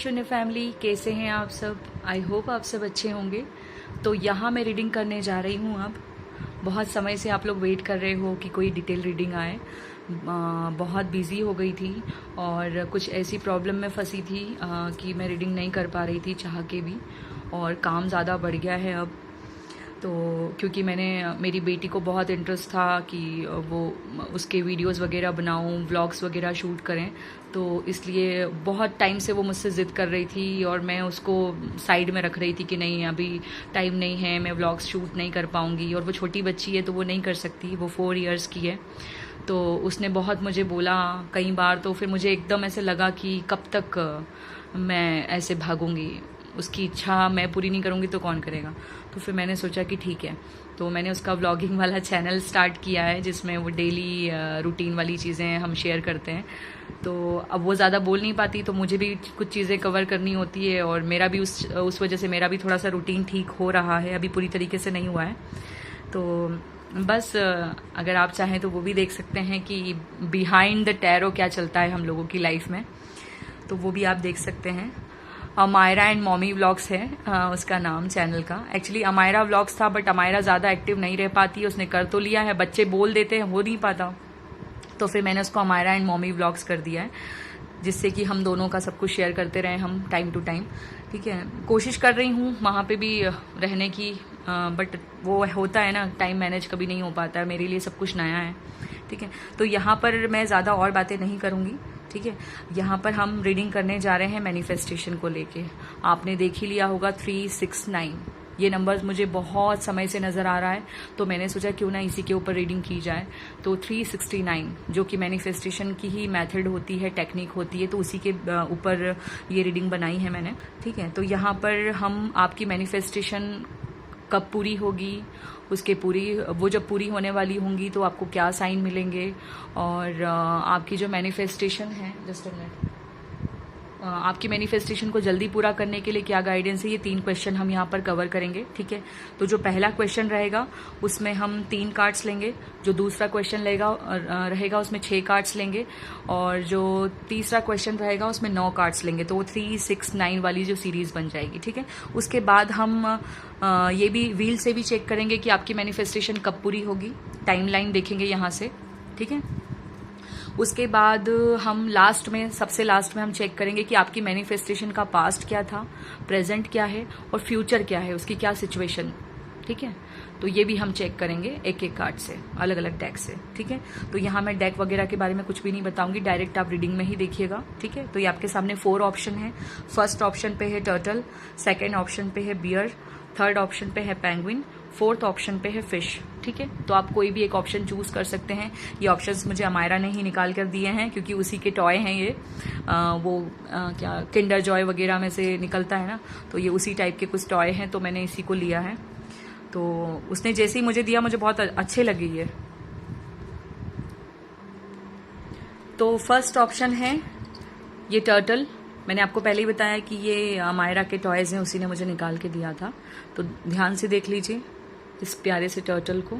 शून्य फैमिली, कैसे हैं आप सब? आई होप आप सब अच्छे होंगे। तो यहाँ मैं रीडिंग करने जा रही हूँ। अब बहुत समय से आप लोग वेट कर रहे हो कि कोई डिटेल रीडिंग आए। बहुत बिज़ी हो गई थी और कुछ ऐसी प्रॉब्लम में फंसी थी कि मैं रीडिंग नहीं कर पा रही थी चाह के भी, और काम ज़्यादा बढ़ गया है अब। तो क्योंकि मेरी बेटी को बहुत इंटरेस्ट था कि वो उसके वीडियोस वगैरह बनाऊं, व्लॉग्स वगैरह शूट करें, तो इसलिए बहुत टाइम से वो मुझसे ज़िद कर रही थी और मैं उसको साइड में रख रही थी कि नहीं अभी टाइम नहीं है, मैं व्लॉग्स शूट नहीं कर पाऊंगी। और वो छोटी बच्ची है तो वो नहीं कर सकती, वो 4 इयर्स की है। तो उसने बहुत मुझे बोला कई बार, तो फिर मुझे एकदम ऐसे लगा कि कब तक मैं ऐसे भागूंगी, उसकी इच्छा मैं पूरी नहीं करूँगी तो कौन करेगा। तो फिर मैंने सोचा कि ठीक है, तो मैंने उसका व्लॉगिंग वाला चैनल स्टार्ट किया है जिसमें वो डेली रूटीन वाली चीज़ें हम शेयर करते हैं। तो अब वो ज़्यादा बोल नहीं पाती तो मुझे भी कुछ चीज़ें कवर करनी होती है, और मेरा भी उस वजह से मेरा भी थोड़ा सा रूटीन ठीक हो रहा है, अभी पूरी तरीके से नहीं हुआ है। तो बस अगर आप चाहें तो वो भी देख सकते हैं कि बिहाइंड द टैरो क्या चलता है हम लोगों की लाइफ में, तो वो भी आप देख सकते हैं। अमायरा एंड मॉमी व्लॉग्स है उसका नाम चैनल का। एक्चुअली अमायरा व्लॉग्स था, बट अमायरा ज़्यादा एक्टिव नहीं रह पाती, उसने कर तो लिया है, बच्चे बोल देते हैं, हो नहीं पाता, तो फिर मैंने उसको अमायरा एंड मॉमी व्लॉग्स कर दिया है, जिससे कि हम दोनों का सब कुछ शेयर करते रहें हम टाइम टू टाइम। ठीक है, कोशिश कर रही हूँ वहाँ पे भी रहने की, बट वो होता है ना, टाइम मैनेज कभी नहीं हो पाता है, मेरे लिए सब कुछ नया है। ठीक है, तो यहाँ पर मैं ज़्यादा और बातें नहीं करूँगी। ठीक है, यहाँ पर हम रीडिंग करने जा रहे हैं मैनिफेस्टेशन को लेके। आपने देख ही लिया होगा 369, ये नंबर मुझे बहुत समय से नज़र आ रहा है, तो मैंने सोचा क्यों ना इसी के ऊपर रीडिंग की जाए। तो 369 जो कि मैनिफेस्टेशन की ही मेथड होती है, टेक्निक होती है, तो उसी के ऊपर ये रीडिंग बनाई है मैंने। ठीक है, तो यहाँ पर हम आपकी मैनिफेस्टेशन कब पूरी होगी, उसके वो जब पूरी होने वाली होंगी तो आपको क्या साइन मिलेंगे, और आपकी जो मैनिफेस्टेशन है, जस्ट अ मिनट, आपकी मैनिफेस्टेशन को जल्दी पूरा करने के लिए क्या गाइडेंस है, ये 3 क्वेश्चन हम यहाँ पर कवर करेंगे। ठीक है, तो जो पहला क्वेश्चन रहेगा उसमें हम 3 कार्ड्स लेंगे, जो दूसरा क्वेश्चन रहेगा उसमें 6 कार्ड्स लेंगे, और जो तीसरा क्वेश्चन रहेगा उसमें 9 कार्ड्स लेंगे, तो वो 369 वाली जो सीरीज बन जाएगी। ठीक है, उसके बाद हम ये भी व्हील से भी चेक करेंगे कि आपकी मैनिफेस्टेशन कब पूरी होगी, टाइमलाइन देखेंगे यहाँ से। ठीक है, उसके बाद हम सबसे लास्ट में हम चेक करेंगे कि आपकी मैनिफेस्टेशन का पास्ट क्या था, प्रेजेंट क्या है, और फ्यूचर क्या है, उसकी क्या सिचुएशन। ठीक है, तो ये भी हम चेक करेंगे एक एक कार्ड से, अलग अलग डेक से। ठीक है, तो यहाँ मैं डेक वगैरह के बारे में कुछ भी नहीं बताऊंगी, डायरेक्ट आप रीडिंग में ही देखिएगा। ठीक है, तो ये आपके सामने 4 ऑप्शन है। फर्स्ट ऑप्शन पे है टर्टल, सेकेंड ऑप्शन पे है बियर, थर्ड ऑप्शन पे है पेंगुइन, फोर्थ ऑप्शन पे है फिश। ठीक है, तो आप कोई भी एक ऑप्शन चूज कर सकते हैं। ये ऑप्शंस मुझे अमायरा ने ही निकाल कर दिए हैं, क्योंकि उसी के टॉय हैं ये। क्या किंडर जॉय वगैरह में से निकलता है ना, तो ये उसी टाइप के कुछ टॉय हैं, तो मैंने इसी को लिया है। तो उसने जैसे ही मुझे दिया मुझे बहुत अच्छे लगे ये। तो फर्स्ट ऑप्शन है ये टर्टल। मैंने आपको पहले ही बताया कि ये अमायरा के टॉयज हैं, उसी ने मुझे निकाल के दिया था। तो ध्यान से देख लीजिए इस प्यारे से टर्टल को।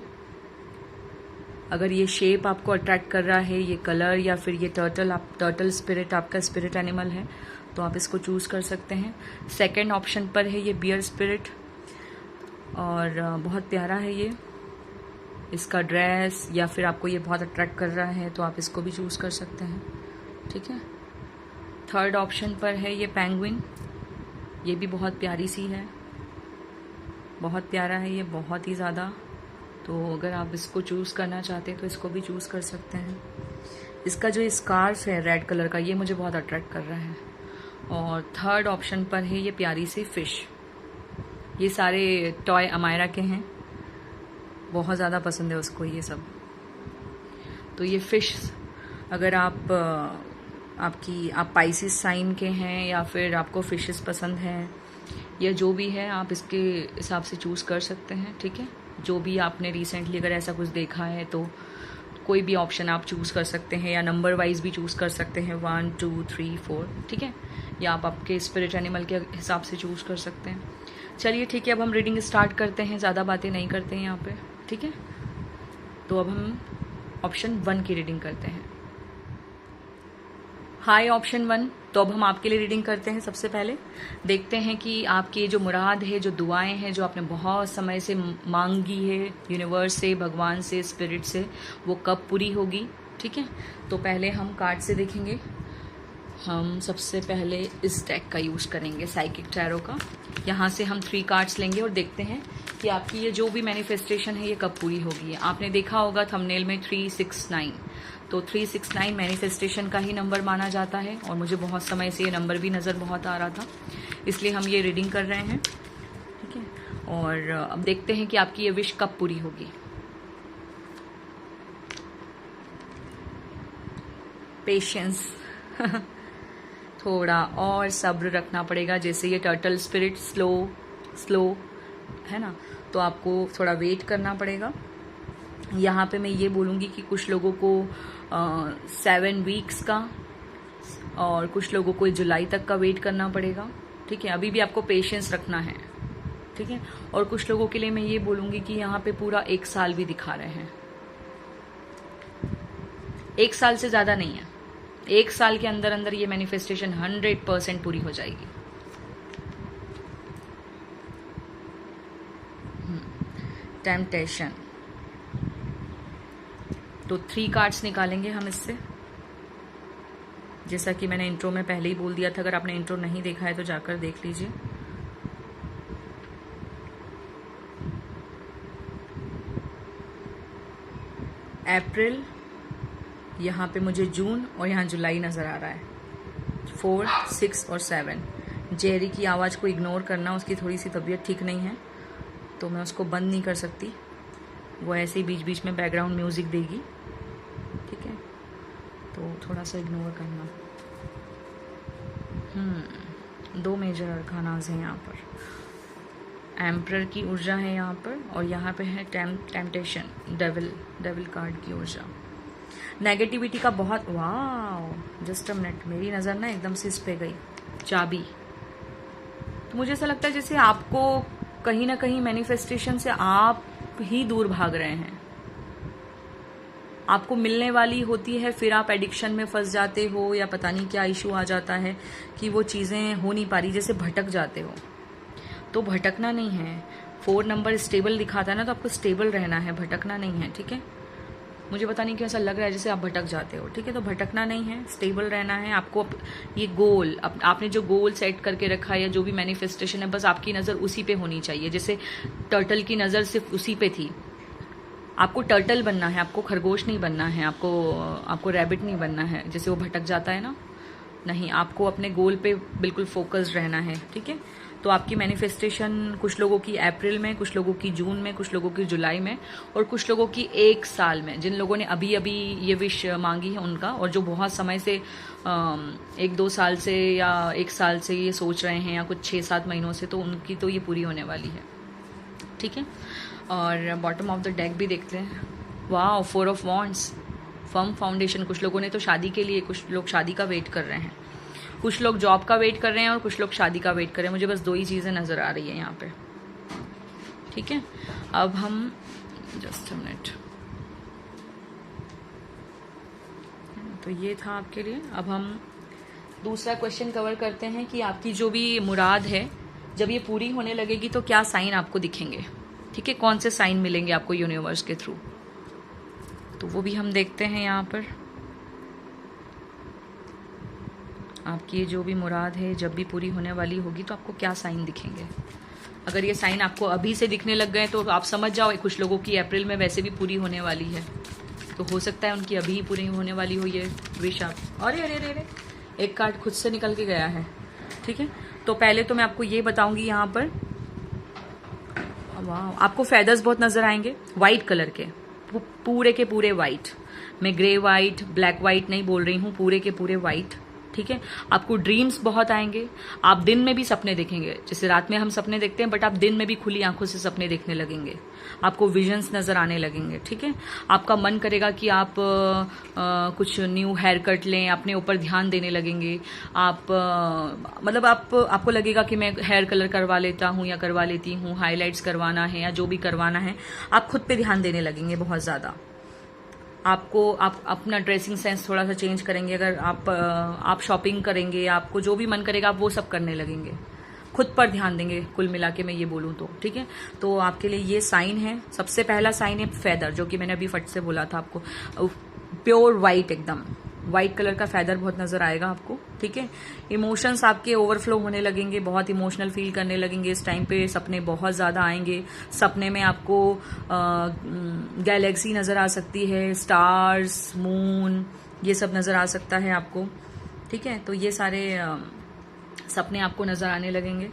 अगर ये शेप आपको अट्रैक्ट कर रहा है, ये कलर, या फिर ये टर्टल स्पिरिट आपका स्पिरिट एनिमल है, तो आप इसको चूज कर सकते हैं। सेकंड ऑप्शन पर है ये बियर स्पिरिट, और बहुत प्यारा है ये, इसका ड्रेस, या फिर आपको ये बहुत अट्रैक्ट कर रहा है तो आप इसको भी चूज कर सकते हैं। ठीक है, थर्ड ऑप्शन पर है ये पेंगुइन, ये भी बहुत प्यारी सी है, बहुत प्यारा है ये, बहुत ही ज़्यादा। तो अगर आप इसको चूज़ करना चाहते हैं तो इसको भी चूज़ कर सकते हैं। इसका जो स्कार्फ है रेड कलर का, ये मुझे बहुत अट्रैक्ट कर रहा है। और थर्ड ऑप्शन पर है ये प्यारी सी फिश। ये सारे टॉय अमायरा के हैं, बहुत ज़्यादा पसंद है उसको ये सब। तो ये फिश, अगर आप पाइसिस साइन के हैं, या फिर आपको फिशेस पसंद हैं, या जो भी है आप इसके हिसाब से चूज़ कर सकते हैं। ठीक है, जो भी आपने रिसेंटली अगर ऐसा कुछ देखा है तो कोई भी ऑप्शन आप चूज़ कर सकते हैं, या नंबर वाइज भी चूज़ कर सकते हैं, 1 2 3 4। ठीक है, या आप आपके स्पिरिट एनिमल के हिसाब से चूज़ कर सकते हैं। चलिए ठीक है, अब हम रीडिंग स्टार्ट करते हैं, ज़्यादा बातें नहीं करते हैं यहाँ पे। ठीक है, तो अब हम ऑप्शन 1 की रीडिंग करते हैं। हाय ऑप्शन 1, तो अब हम आपके लिए रीडिंग करते हैं। सबसे पहले देखते हैं कि आपकी जो मुराद है, जो दुआएं हैं, जो आपने बहुत समय से मांगी है यूनिवर्स से, भगवान से, स्पिरिट से, वो कब पूरी होगी। ठीक है, तो पहले हम कार्ड से देखेंगे। हम सबसे पहले इस डेक का यूज़ करेंगे, साइकिक टैरो का। यहाँ से हम 3 कार्ड्स लेंगे और देखते हैं कि आपकी ये जो भी मैनिफेस्टेशन है ये कब पूरी होगी। आपने देखा होगा थंबनेल में 369, तो 369 मैनिफेस्टेशन का ही नंबर माना जाता है और मुझे बहुत समय से ये नंबर भी नज़र बहुत आ रहा था, इसलिए हम ये रीडिंग कर रहे हैं। ठीक है, और अब देखते हैं कि आपकी ये विश कब पूरी होगी। पेशेंस थोड़ा और सब्र रखना पड़ेगा। जैसे ये टर्टल स्पिरिट स्लो है ना, तो आपको थोड़ा वेट करना पड़ेगा। यहाँ पे मैं ये बोलूँगी कि कुछ लोगों को 7 वीक्स का और कुछ लोगों को जुलाई तक का वेट करना पड़ेगा। ठीक है, अभी भी आपको पेशेंस रखना है। ठीक है, और कुछ लोगों के लिए मैं ये बोलूँगी कि यहाँ पे पूरा 1 साल भी दिखा रहे हैं। 1 साल से ज़्यादा नहीं है, 1 साल के अंदर अंदर ये मैनिफेस्टेशन 100% पूरी हो जाएगी। टेम्पटेशन, तो 3 कार्ड्स निकालेंगे हम इससे। जैसा कि मैंने इंट्रो में पहले ही बोल दिया था, अगर आपने इंट्रो नहीं देखा है तो जाकर देख लीजिए। अप्रैल, यहाँ पे मुझे जून और यहाँ जुलाई नज़र आ रहा है। 4, 6 और 7। जेरी की आवाज़ को इग्नोर करना, उसकी थोड़ी सी तबीयत ठीक नहीं है तो मैं उसको बंद नहीं कर सकती, वो ऐसे ही बीच बीच में बैकग्राउंड म्यूज़िक देगी। ठीक है, तो थोड़ा सा इग्नोर करना। 2 मेजर अरकानाज हैं यहाँ पर। एम्परर की ऊर्जा है यहाँ पर, और यहाँ पे है टेम्पटेशन, डेविल कार्ड की ऊर्जा। नेगेटिविटी का बहुत, वाह जस्ट अ मिनट, मेरी नज़र ना एकदम से इस पे गई, चाबी। तो मुझे ऐसा लगता है जैसे आपको कहीं ना कहीं मैनिफेस्टेशन से आप ही दूर भाग रहे हैं। आपको मिलने वाली होती है, फिर आप एडिक्शन में फंस जाते हो या पता नहीं क्या इशू आ जाता है कि वो चीज़ें हो नहीं पा रही, जैसे भटक जाते हो। तो भटकना नहीं है। 4 नंबर स्टेबल दिखाता है ना, तो आपको स्टेबल रहना है, भटकना नहीं है। ठीक है, मुझे पता नहीं क्यों ऐसा लग रहा है जैसे आप भटक जाते हो। ठीक है, तो भटकना नहीं है, स्टेबल रहना है आपको। ये गोल, आपने जो गोल सेट करके रखा है या जो भी मैनिफेस्टेशन है, बस आपकी नज़र उसी पे होनी चाहिए। जैसे टर्टल की नज़र सिर्फ उसी पे थी। आपको टर्टल बनना है, आपको खरगोश नहीं बनना है, आपको रैबिट नहीं बनना है, जैसे वो भटक जाता है ना। नहीं, आपको अपने गोल पे बिल्कुल फोकस्ड रहना है। ठीक है, तो आपकी मैनिफेस्टेशन कुछ लोगों की अप्रैल में, कुछ लोगों की जून में, कुछ लोगों की जुलाई में और कुछ लोगों की 1 साल में। जिन लोगों ने अभी अभी ये विश मांगी है उनका, और जो बहुत समय से 1-2 साल से या 1 साल से ये सोच रहे हैं या कुछ 6-7 महीनों से, तो उनकी तो ये पूरी होने वाली है। ठीक है, और बॉटम ऑफ द डेक भी देखते हैं। वाह, 4 ऑफ वॉन्ड्स, फर्म फाउंडेशन। कुछ लोगों ने तो शादी के लिए, कुछ लोग शादी का वेट कर रहे हैं, कुछ लोग जॉब का वेट कर रहे हैं और कुछ लोग शादी का वेट कर रहे हैं। मुझे बस 2 ही चीज़ें नज़र आ रही है यहाँ पे। ठीक है, अब हम जस्ट अ मिनट, तो ये था आपके लिए। अब हम दूसरा क्वेश्चन कवर करते हैं कि आपकी जो भी मुराद है, जब ये पूरी होने लगेगी तो क्या साइन आपको दिखेंगे। ठीक है, कौन से साइन मिलेंगे आपको यूनिवर्स के थ्रू, तो वो भी हम देखते हैं यहाँ पर। आपकी ये जो भी मुराद है जब भी पूरी होने वाली होगी तो आपको क्या साइन दिखेंगे। अगर ये साइन आपको अभी से दिखने लग गए तो आप समझ जाओ, कुछ लोगों की अप्रैल में वैसे भी पूरी होने वाली है, तो हो सकता है उनकी अभी ही पूरी होने वाली हो ये विश। आप, अरे अरे अरे, एक कार्ड खुद से निकल के गया है। ठीक है, तो पहले तो मैं आपको ये बताऊंगी यहाँ पर, वाह, आपको फेदर्स बहुत नजर आएंगे वाइट कलर के, पूरे के पूरे वाइट। मैं ग्रे वाइट, ब्लैक वाइट नहीं बोल रही हूँ, पूरे के पूरे वाइट। ठीक है, आपको ड्रीम्स बहुत आएंगे। आप दिन में भी सपने देखेंगे, जैसे रात में हम सपने देखते हैं, बट आप दिन में भी खुली आंखों से सपने देखने लगेंगे। आपको विजन्स नजर आने लगेंगे। ठीक है, आपका मन करेगा कि आप कुछ न्यू हेयर कट लें, अपने ऊपर ध्यान देने लगेंगे। आप मतलब आपको लगेगा कि मैं हेयर कलर करवा लेता हूँ या करवा लेती हूँ, हाईलाइट्स करवाना है या जो भी करवाना है, आप खुद पे ध्यान देने लगेंगे बहुत ज़्यादा। आपको आप अपना ड्रेसिंग सेंस थोड़ा सा चेंज करेंगे। अगर आप शॉपिंग करेंगे, आपको जो भी मन करेगा आप वो सब करने लगेंगे, खुद पर ध्यान देंगे। कुल मिला के मैं ये बोलूँ तो ठीक है। तो आपके लिए ये साइन है। सबसे पहला साइन है फेदर, जो कि मैंने अभी फट से बोला था आपको। प्योर वाइट, एकदम वाइट कलर का फेदर बहुत नजर आएगा आपको, ठीक है। इमोशंस आपके ओवरफ्लो होने लगेंगे, बहुत इमोशनल फील करने लगेंगे इस टाइम पे। सपने बहुत ज्यादा आएंगे। सपने में आपको गैलेक्सी नजर आ सकती है, स्टार्स, मून, ये सब नजर आ सकता है आपको, ठीक है। तो ये सारे सपने आपको नजर आने लगेंगे।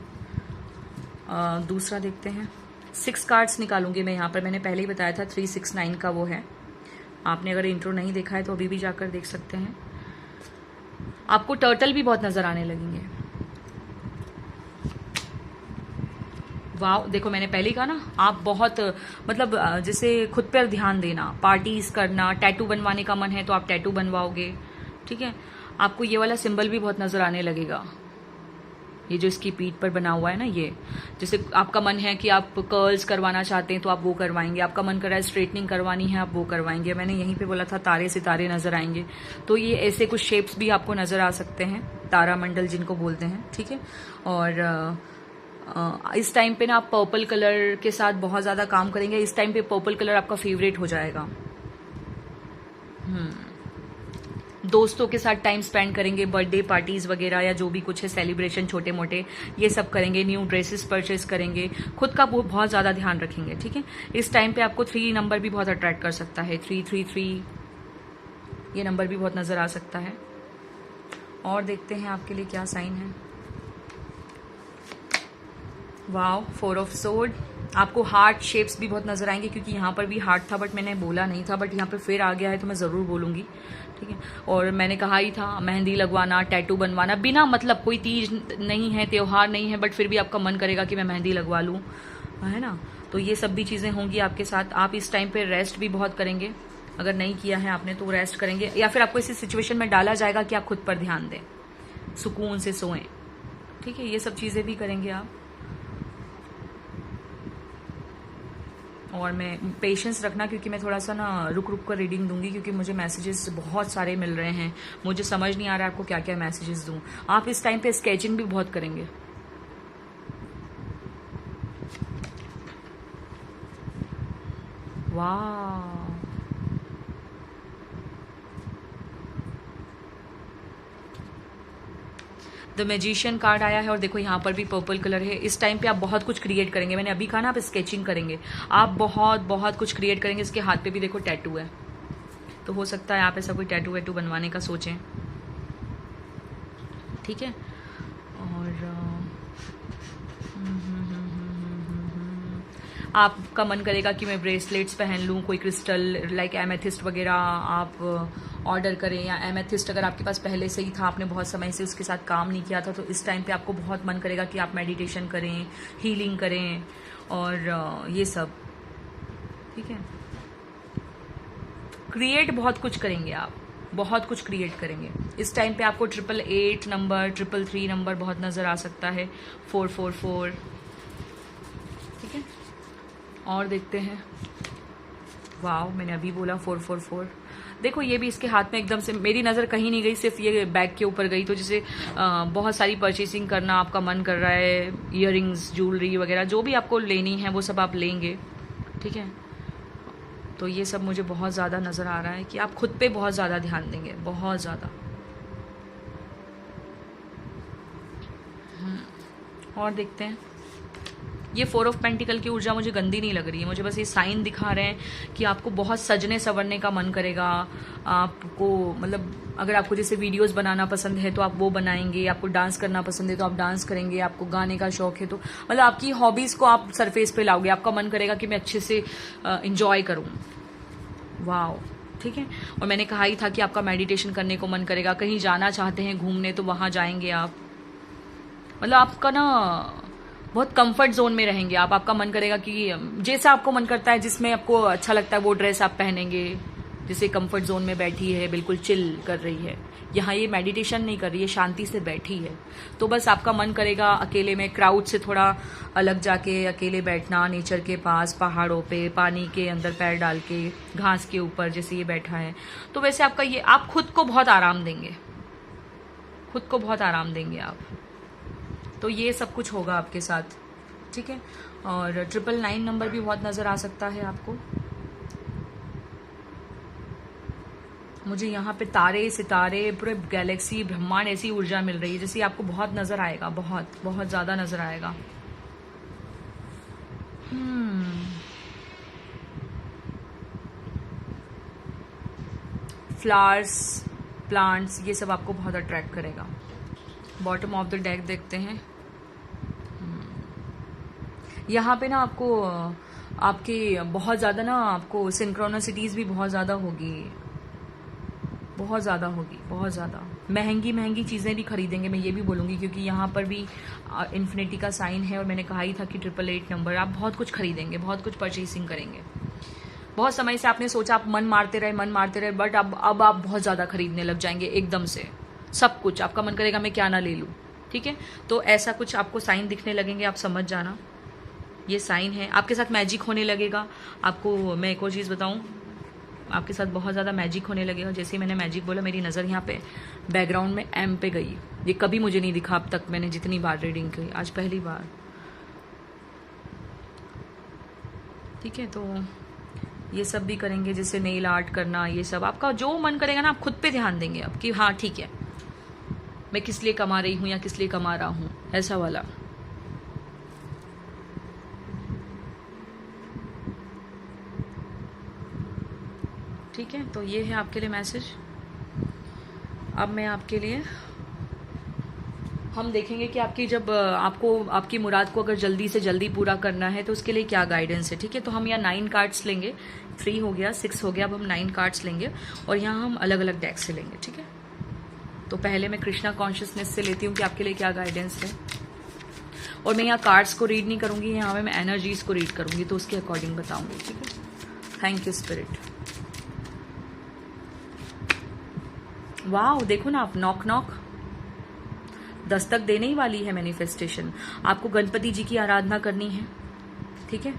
दूसरा देखते हैं, 6 कार्ड्स निकालूंगी मैं यहाँ पर। मैंने पहले ही बताया था 369 का वो है। आपने अगर इंट्रो नहीं देखा है तो अभी भी जाकर देख सकते हैं। आपको टर्टल भी बहुत नजर आने लगेंगे। वाह, देखो मैंने पहले ही कहा ना, आप बहुत मतलब जैसे खुद पर ध्यान देना, पार्टीज करना, टैटू बनवाने का मन है तो आप टैटू बनवाओगे, ठीक है। आपको ये वाला सिंबल भी बहुत नजर आने लगेगा, ये जो इसकी पीठ पर बना हुआ है ना, ये जैसे आपका मन है कि आप कर्ल्स करवाना चाहते हैं तो आप वो करवाएंगे, आपका मन कर रहा है स्ट्रेटनिंग करवानी है आप वो करवाएंगे। मैंने यहीं पे बोला था तारे सितारे नजर आएंगे, तो ये ऐसे कुछ शेप्स भी आपको नजर आ सकते हैं, तारामंडल जिनको बोलते हैं, ठीक है। और इस टाइम पे ना आप पर्पल कलर के साथ बहुत ज्यादा काम करेंगे। इस टाइम पे पर्पल कलर आपका फेवरेट हो जाएगा। दोस्तों के साथ टाइम स्पेंड करेंगे, बर्थडे पार्टीज वगैरह या जो भी कुछ है सेलिब्रेशन छोटे मोटे, ये सब करेंगे। न्यू ड्रेसेस परचेज करेंगे, खुद का बहुत ज्यादा ध्यान रखेंगे, ठीक है। इस टाइम पे आपको 3 नंबर भी बहुत अट्रैक्ट कर सकता है। 333 ये नंबर भी बहुत नजर आ सकता है। और देखते हैं आपके लिए क्या साइन है। Wow, 4 of sword. आपको हार्ट शेप्स भी बहुत नजर आएंगे, क्योंकि यहाँ पर भी हार्ट था बट मैंने बोला नहीं था, बट यहाँ पे फिर आ गया है तो मैं जरूर बोलूंगी, ठीक है। और मैंने कहा ही था, मेहंदी लगवाना, टैटू बनवाना, बिना मतलब, कोई तीज नहीं है, त्योहार नहीं है, बट फिर भी आपका मन करेगा कि मैं मेहंदी लगवा लूं, है ना। तो ये सब भी चीजें होंगी आपके साथ। आप इस टाइम पे रेस्ट भी बहुत करेंगे, अगर नहीं किया है आपने तो रेस्ट करेंगे, या फिर आपको इसी सिचुएशन में डाला जाएगा कि आप खुद पर ध्यान दें, सुकून से सोएं, ठीक है। ये सब चीजें भी करेंगे आप। और मैं पेशेंस रखना, क्योंकि मैं थोड़ा सा ना रुक रुक कर रीडिंग दूंगी, क्योंकि मुझे मैसेजेस बहुत सारे मिल रहे हैं, मुझे समझ नहीं आ रहा है आपको क्या क्या मैसेजेस दूं। आप इस टाइम पे स्केचिंग भी बहुत करेंगे। वाह, द मैजिशियन कार्ड आया है, और देखो यहाँ पर भी पर्पल कलर है। इस टाइम पे आप बहुत कुछ क्रिएट करेंगे। मैंने अभी कहा ना आप स्केचिंग करेंगे, आप बहुत बहुत कुछ क्रिएट करेंगे। इसके हाथ पे भी देखो टैटू है, तो हो सकता है आप ऐसा कोई टैटू वैटू बनवाने का सोचें, ठीक है। और आपका मन करेगा कि मैं ब्रेसलेट्स पहन लूं, कोई क्रिस्टल लाइक एमेथिस्ट वगैरह आप ऑर्डर करें, या एमेथिस्ट अगर आपके पास पहले से ही था, आपने बहुत समय से उसके साथ काम नहीं किया था, तो इस टाइम पे आपको बहुत मन करेगा कि आप मेडिटेशन करें, हीलिंग करें, और ये सब, ठीक है। क्रिएट बहुत कुछ करेंगे आप, बहुत कुछ क्रिएट करेंगे। इस टाइम पे आपको 888 नंबर, 333 नंबर बहुत नजर आ सकता है, 444, ठीक है। और देखते हैं, वाओ, मैंने अभी बोला 444। देखो ये भी इसके हाथ में एकदम से, मेरी नजर कहीं नहीं गई, सिर्फ ये बैग के ऊपर गई। तो जैसे बहुत सारी परचेसिंग करना आपका मन कर रहा है, इयररिंग्स, ज्वेलरी वगैरह जो भी आपको लेनी है वो सब आप लेंगे, ठीक है। तो ये सब मुझे बहुत ज्यादा नजर आ रहा है कि आप खुद पे बहुत ज्यादा ध्यान देंगे, बहुत ज्यादा। और देखते हैं, ये 4 ऑफ पेंटिकल की ऊर्जा मुझे गंदी नहीं लग रही है, मुझे बस ये साइन दिखा रहे हैं कि आपको बहुत सजने संवरने का मन करेगा। आपको मतलब अगर आपको जैसे वीडियोस बनाना पसंद है तो आप वो बनाएंगे, आपको डांस करना पसंद है तो आप डांस करेंगे, आपको गाने का शौक है तो मतलब आपकी हॉबीज को आप सरफेस पे लाओगे। आपका मन करेगा कि मैं अच्छे से इंजॉय करूं। वाह, ठीक है। और मैंने कहा ही था कि आपका मेडिटेशन करने को मन करेगा, कहीं जाना चाहते हैं घूमने तो वहां जाएंगे आप। मतलब आपका ना बहुत कंफर्ट जोन में रहेंगे आप। आपका मन करेगा कि जैसा आपको मन करता है, जिसमें आपको अच्छा लगता है वो ड्रेस आप पहनेंगे। जैसे कंफर्ट जोन में बैठी है, बिल्कुल चिल कर रही है, यहाँ ये मेडिटेशन नहीं कर रही है, शांति से बैठी है। तो बस आपका मन करेगा अकेले में क्राउड से थोड़ा अलग जाके अकेले बैठना, नेचर के पास, पहाड़ों पे, पानी के अंदर पैर डाल के, घास के ऊपर जैसे ये बैठा है। तो वैसे आपका ये, आप खुद को बहुत आराम देंगे, खुद को बहुत आराम देंगे आप। तो ये सब कुछ होगा आपके साथ, ठीक है। और 999 नंबर भी बहुत नज़र आ सकता है आपको। मुझे यहाँ पे तारे, सितारे, पूरे गैलेक्सी, ब्रह्मांड, ऐसी ऊर्जा मिल रही है जैसे आपको बहुत नज़र आएगा, बहुत बहुत ज़्यादा नज़र आएगा। फ्लावर्स, प्लांट्स, ये सब आपको बहुत अट्रैक्ट करेगा। बॉटम ऑफ द डेक देखते हैं। यहाँ पे ना आपको आपकी बहुत ज़्यादा ना आपको सिंक्रोनिसिटीज़ भी बहुत ज़्यादा होगी, बहुत ज़्यादा होगी, बहुत ज़्यादा महंगी महंगी चीज़ें भी खरीदेंगे, मैं ये भी बोलूँगी, क्योंकि यहाँ पर भी इन्फिनिटी का साइन है और मैंने कहा ही था कि 888 नंबर, आप बहुत कुछ खरीदेंगे, बहुत कुछ परचेसिंग करेंगे। बहुत समय से आपने सोचा, आप मन मारते रहे, बट अब आप बहुत ज़्यादा खरीदने लग जाएंगे एकदम से, सब कुछ आपका मन करेगा मैं क्या ना ले लूँ, ठीक है। तो ऐसा कुछ आपको साइन दिखने लगेंगे, आप समझ जाना ये साइन है। आपके साथ मैजिक होने लगेगा। आपको मैं एक और चीज़ बताऊं, आपके साथ बहुत ज़्यादा मैजिक होने लगेगा। जैसे ही मैंने मैजिक बोला, मेरी नज़र यहाँ पे बैकग्राउंड में एम पे गई। ये कभी मुझे नहीं दिखा अब तक, मैंने जितनी बार रीडिंग की, आज पहली बार, ठीक है। तो ये सब भी करेंगे, जैसे नेल आर्ट करना, ये सब आपका जो मन करेगा ना, आप खुद पे ध्यान देंगे अब कि हाँ ठीक है, मैं किस लिए कमा रही हूँ या किस लिए कमा रहा हूँ, ऐसा वाला। ठीक है, तो ये है आपके लिए मैसेज। अब मैं आपके लिए, हम देखेंगे कि आपकी जब आपको आपकी मुराद को अगर जल्दी से जल्दी पूरा करना है तो उसके लिए क्या गाइडेंस है, ठीक है। तो हम यहाँ 9 कार्ड्स लेंगे, 3 हो गया, 6 हो गया, अब हम 9 कार्ड्स लेंगे और यहाँ हम अलग अलग डेक से लेंगे, ठीक है। तो पहले मैं कृष्णा कॉन्शियसनेस से लेती हूँ कि आपके लिए क्या गाइडेंस है, और मैं यहाँ कार्ड्स को रीड नहीं करूँगी, यहाँ पे मैं एनर्जीज को रीड करूँगी, तो उसके अकॉर्डिंग बताऊँगी, ठीक है। Thank you spirit. वाह, देखो ना आप, नॉक नॉक, दस्तक देने ही वाली है मैनिफेस्टेशन। आपको गणपति जी की आराधना करनी है, ठीक है।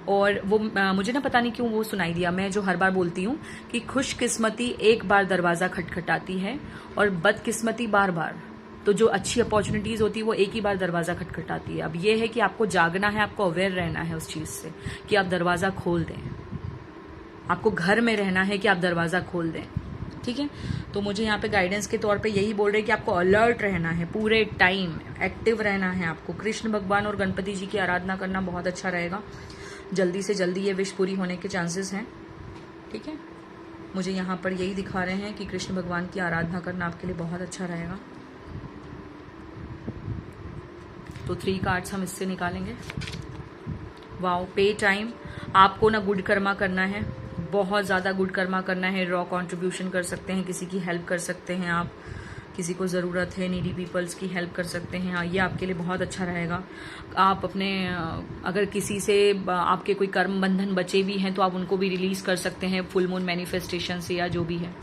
और वो मुझे ना पता नहीं क्यों वो सुनाई दिया, मैं जो हर बार बोलती हूँ कि खुशकिस्मती एक बार दरवाजा खटखटाती है और बदकिस्मती बार बार। तो जो अच्छी अपॉर्चुनिटीज होती है वो एक ही बार दरवाजा खटखटाती है। अब ये है कि आपको जागना है, आपको अवेयर रहना है उस चीज से कि आप दरवाजा खोल दें। आपको घर में रहना है कि आप दरवाजा खोल दें, ठीक है। तो मुझे यहाँ पे गाइडेंस के तौर पे यही बोल रहे हैं कि आपको अलर्ट रहना है, पूरे टाइम एक्टिव रहना है आपको। कृष्ण भगवान और गणपति जी की आराधना करना बहुत अच्छा रहेगा, जल्दी से जल्दी ये विश पूरी होने के चांसेस हैं, ठीक है। मुझे यहाँ पर यही दिखा रहे हैं कि कृष्ण भगवान की आराधना करना आपके लिए बहुत अच्छा रहेगा। तो 3 कार्ड्स हम इससे निकालेंगे। वाओ, पे टाइम, आपको ना गुड कर्मा करना है, बहुत ज़्यादा गुड कर्मा करना है। रॉ कंट्रीब्यूशन कर सकते हैं, किसी की हेल्प कर सकते हैं आप, किसी को ज़रूरत है, नीडी पीपल्स की हेल्प कर सकते हैं। हाँ, ये आपके लिए बहुत अच्छा रहेगा। आप अपने अगर किसी से आपके कोई कर्म बंधन बचे भी हैं तो आप उनको भी रिलीज़ कर सकते हैं फुल मून मैनिफेस्टेशन से या जो भी है।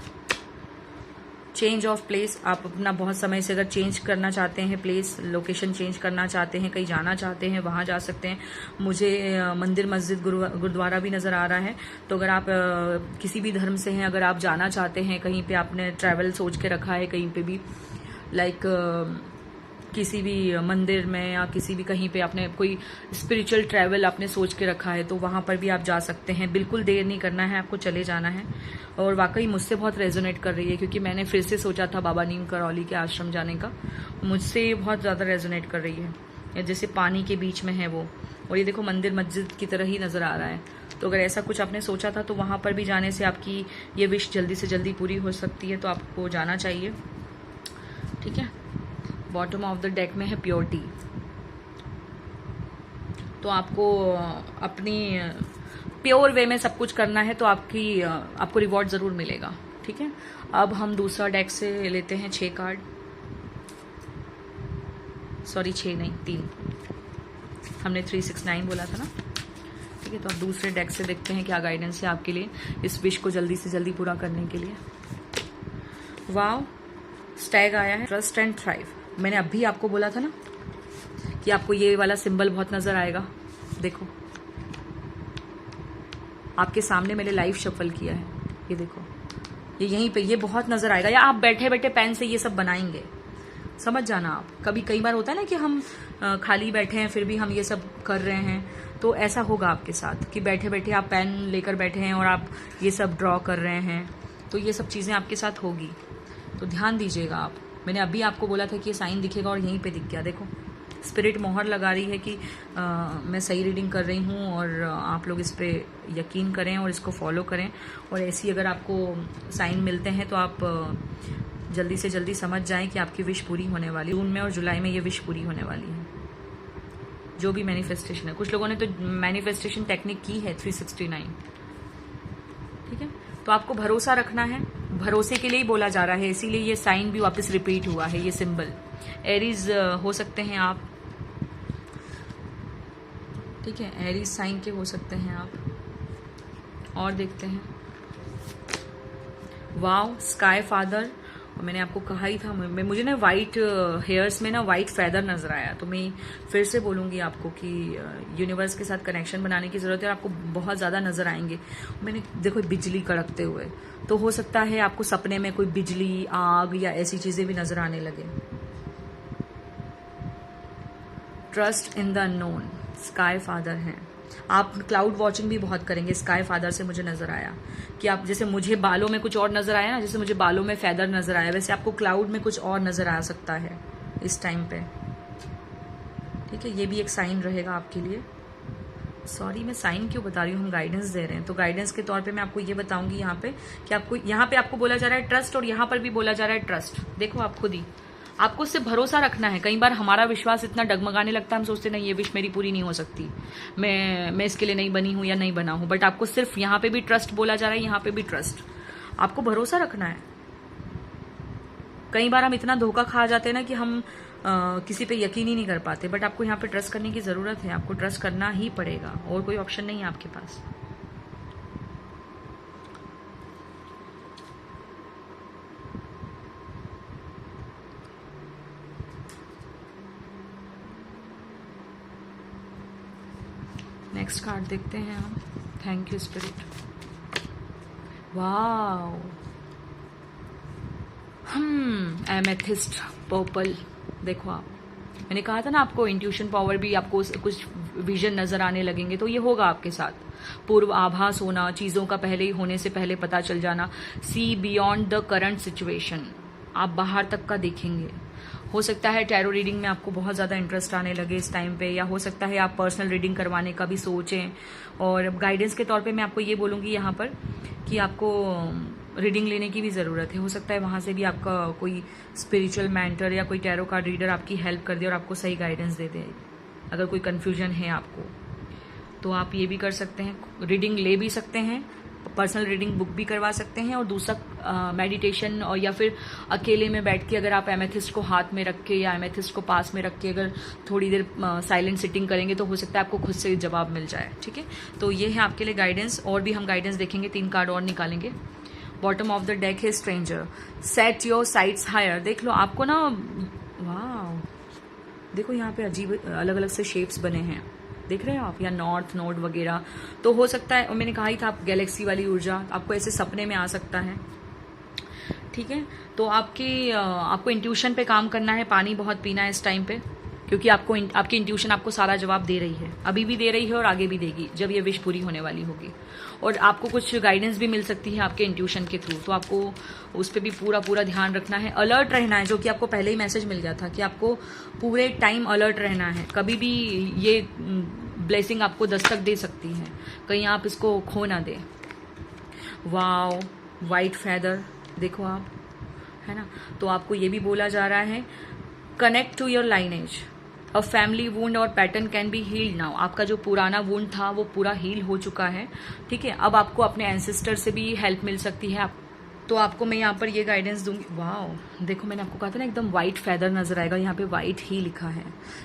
चेंज ऑफ प्लेस, आप अपना बहुत समय से अगर चेंज करना चाहते हैं, प्लेस लोकेशन चेंज करना चाहते हैं, कहीं जाना चाहते हैं, वहाँ जा सकते हैं। मुझे मंदिर, मस्जिद, गुरुद्वारा भी नज़र आ रहा है। तो अगर आप किसी भी धर्म से हैं, अगर आप जाना चाहते हैं कहीं पे, आपने ट्रैवल सोच के रखा है कहीं पे भी, लाइक किसी भी मंदिर में या किसी भी कहीं पे आपने कोई स्पिरिचुअल ट्रैवल आपने सोच के रखा है, तो वहाँ पर भी आप जा सकते हैं। बिल्कुल देर नहीं करना है, आपको चले जाना है। और वाकई मुझसे बहुत रेजोनेट कर रही है, क्योंकि मैंने फिर से सोचा था बाबा नीम करौली के आश्रम जाने का, मुझसे बहुत ज़्यादा रेजोनेट कर रही है। जैसे पानी के बीच में है वो, और ये देखो मंदिर मस्जिद की तरह ही नज़र आ रहा है। तो अगर ऐसा कुछ आपने सोचा था तो वहाँ पर भी जाने से आपकी ये विश जल्दी से जल्दी पूरी हो सकती है, तो आपको जाना चाहिए, ठीक है। बॉटम ऑफ द डेक में है प्योरिटी। तो आपको अपनी प्योर वे में सब कुछ करना है तो आपको रिवॉर्ड ज़रूर मिलेगा, ठीक है। अब हम दूसरा डेक से लेते हैं 6 कार्ड, सॉरी 6 नहीं 3, हमने 369 बोला था ना, ठीक है। तो अब दूसरे डेक से देखते हैं क्या गाइडेंस है आपके लिए इस विश को जल्दी से जल्दी पूरा करने के लिए। वाओ, स्टैग आया है, ट्रस्ट एंड थ्राइव। मैंने अभी आपको बोला था ना कि आपको ये वाला सिंबल बहुत नजर आएगा। देखो आपके सामने मैंने लाइव शफल किया है, ये देखो, ये यहीं पे ये बहुत नजर आएगा, या आप बैठे बैठे पेन से ये सब बनाएंगे, समझ जाना आप। कभी कई बार होता है ना कि हम खाली बैठे हैं फिर भी हम ये सब कर रहे हैं, तो ऐसा होगा आपके साथ कि बैठे बैठे आप पेन लेकर बैठे हैं और आप ये सब ड्रॉ कर रहे हैं, तो ये सब चीज़ें आपके साथ होगी, तो ध्यान दीजिएगा आप। मैंने अभी आपको बोला था कि ये साइन दिखेगा और यहीं पे दिख गया। देखो स्पिरिट मोहर लगा रही है कि मैं सही रीडिंग कर रही हूँ और आप लोग इस पर यकीन करें और इसको फॉलो करें। और ऐसी अगर आपको साइन मिलते हैं तो आप जल्दी से जल्दी समझ जाएं कि आपकी विश पूरी होने वाली, जून में और जुलाई में ये विश पूरी होने वाली है, जो भी मैनिफेस्टेशन है। कुछ लोगों ने तो मैनिफेस्टेशन टेक्निक की है 369, ठीक है। तो आपको भरोसा रखना है, भरोसे के लिए ही बोला जा रहा है, इसीलिए ये साइन भी वापस रिपीट हुआ है, ये सिंबल। एरीज हो सकते हैं आप, ठीक है, एरीज साइन के हो सकते हैं आप। और देखते हैं, वाव, स्काई फादर। और मैंने आपको कहा ही था, मुझे ना वाइट हेयर्स में ना वाइट फेदर नजर आया, तो मैं फिर से बोलूंगी आपको कि यूनिवर्स के साथ कनेक्शन बनाने की जरूरत है, और आपको बहुत ज्यादा नजर आएंगे। मैंने देखो बिजली कड़कते हुए, तो हो सकता है आपको सपने में कोई बिजली, आग या ऐसी चीजें भी नजर आने लगे। Trust in the unknown, sky father हैं आप। क्लाउड वॉचिंग भी बहुत करेंगे, स्काई फादर से मुझे नजर आया कि आप, जैसे मुझे बालों में कुछ और नजर आया ना, जैसे मुझे बालों में फेदर नजर आया, वैसे आपको क्लाउड में कुछ और नजर आ सकता है इस टाइम पे, ठीक है। ये भी एक साइन रहेगा आपके लिए। सॉरी, मैं साइन क्यों बता रही हूँ, हम गाइडेंस दे रहे हैं, तो गाइडेंस के तौर पे मैं आपको ये बताऊंगी यहाँ पे कि आपको, यहाँ पे आपको बोला जा रहा है ट्रस्ट, और यहाँ पर भी बोला जा रहा है ट्रस्ट। देखो आप खुद ही, आपको उससे भरोसा रखना है। कई बार हमारा विश्वास इतना डगमगाने लगता है, हम सोचते नहीं ये विश मेरी पूरी नहीं हो सकती, मैं इसके लिए नहीं बनी हूं या नहीं बना हूं, बट आपको सिर्फ यहाँ पे भी ट्रस्ट बोला जा रहा है, यहाँ पे भी ट्रस्ट, आपको भरोसा रखना है। कई बार हम इतना धोखा खा जाते हैं ना कि हम किसी पे यकीन ही नहीं कर पाते, बट आपको यहाँ पे ट्रस्ट करने की जरूरत है, आपको ट्रस्ट करना ही पड़ेगा, और कोई ऑप्शन नहीं है आपके पास। नेक्स्ट कार्ड देखते हैं हम। Thank you spirit. Wow, amethyst purple. देखो आप, मैंने कहा था ना आपको इंट्यूशन पावर भी, आपको कुछ विजन नजर आने लगेंगे, तो ये होगा आपके साथ। पूर्व आभास होना, चीजों का पहले ही होने से पहले पता चल जाना। See beyond the current situation, आप बाहर तक का देखेंगे। हो सकता है टैरो रीडिंग में आपको बहुत ज़्यादा इंटरेस्ट आने लगे इस टाइम पे, या हो सकता है आप पर्सनल रीडिंग करवाने का भी सोचें। और गाइडेंस के तौर पे मैं आपको ये बोलूँगी यहाँ पर कि आपको रीडिंग लेने की भी ज़रूरत है। हो सकता है वहाँ से भी आपका कोई स्पिरिचुअल मेंटर या कोई टैरो कार्ड रीडर आपकी हेल्प कर दे और आपको सही गाइडेंस दे दे। अगर कोई कन्फ्यूजन है आपको, तो आप ये भी कर सकते हैं, रीडिंग ले भी सकते हैं, पर्सनल रीडिंग बुक भी करवा सकते हैं। और दूसरा मेडिटेशन, और या फिर अकेले में बैठ के अगर आप एमेथिस्ट को हाथ में रख के या एमेथिस्ट को पास में रख के अगर थोड़ी देर साइलेंट सिटिंग करेंगे, तो हो सकता है आपको खुद से जवाब मिल जाए, ठीक है। तो ये है आपके लिए गाइडेंस। और भी हम गाइडेंस देखेंगे, 3 कार्ड और निकालेंगे। बॉटम ऑफ द डेक है stranger, set your sights higher. देख लो आपको ना, वाह, देखो यहाँ पे अजीब अलग अलग से शेप्स बने हैं, देख रहे हो आप, या नॉर्थ नोड वगैरह। तो हो सकता है, और मैंने कहा ही था, आप गैलेक्सी वाली ऊर्जा आपको ऐसे सपने में आ सकता है, ठीक है। तो आपको इंट्यूशन पे काम करना है, पानी बहुत पीना है इस टाइम पे, क्योंकि आपकी इंट्यूशन आपको सारा जवाब दे रही है, अभी भी दे रही है और आगे भी देगी जब ये विश पूरी होने वाली होगी। और आपको कुछ गाइडेंस भी मिल सकती है आपके इंट्यूशन के थ्रू, तो आपको उस पर भी पूरा ध्यान रखना है, अलर्ट रहना है, जो कि आपको पहले ही मैसेज मिल गया था कि आपको पूरे टाइम अलर्ट रहना है। कभी भी ये ब्लेसिंग आपको दस्तक दे सकती है, कहीं आप इसको खो ना दें। वाओ, वाइट फेदर, देखो आप, है ना। तो आपको ये भी बोला जा रहा है, connect to your lineage, a family wound or pattern can be healed now. आपका जो पुराना वुंड था वो पूरा हील हो चुका है, ठीक है। अब आपको अपने एंसेस्टर से भी हेल्प मिल सकती है। तो आपको मैं यहाँ पर ये गाइडेंस दूंगी। वाह, देखो मैंने आपको कहा था ना एकदम वाइट फेदर नजर आएगा, यहाँ पे वाइट ही लिखा है,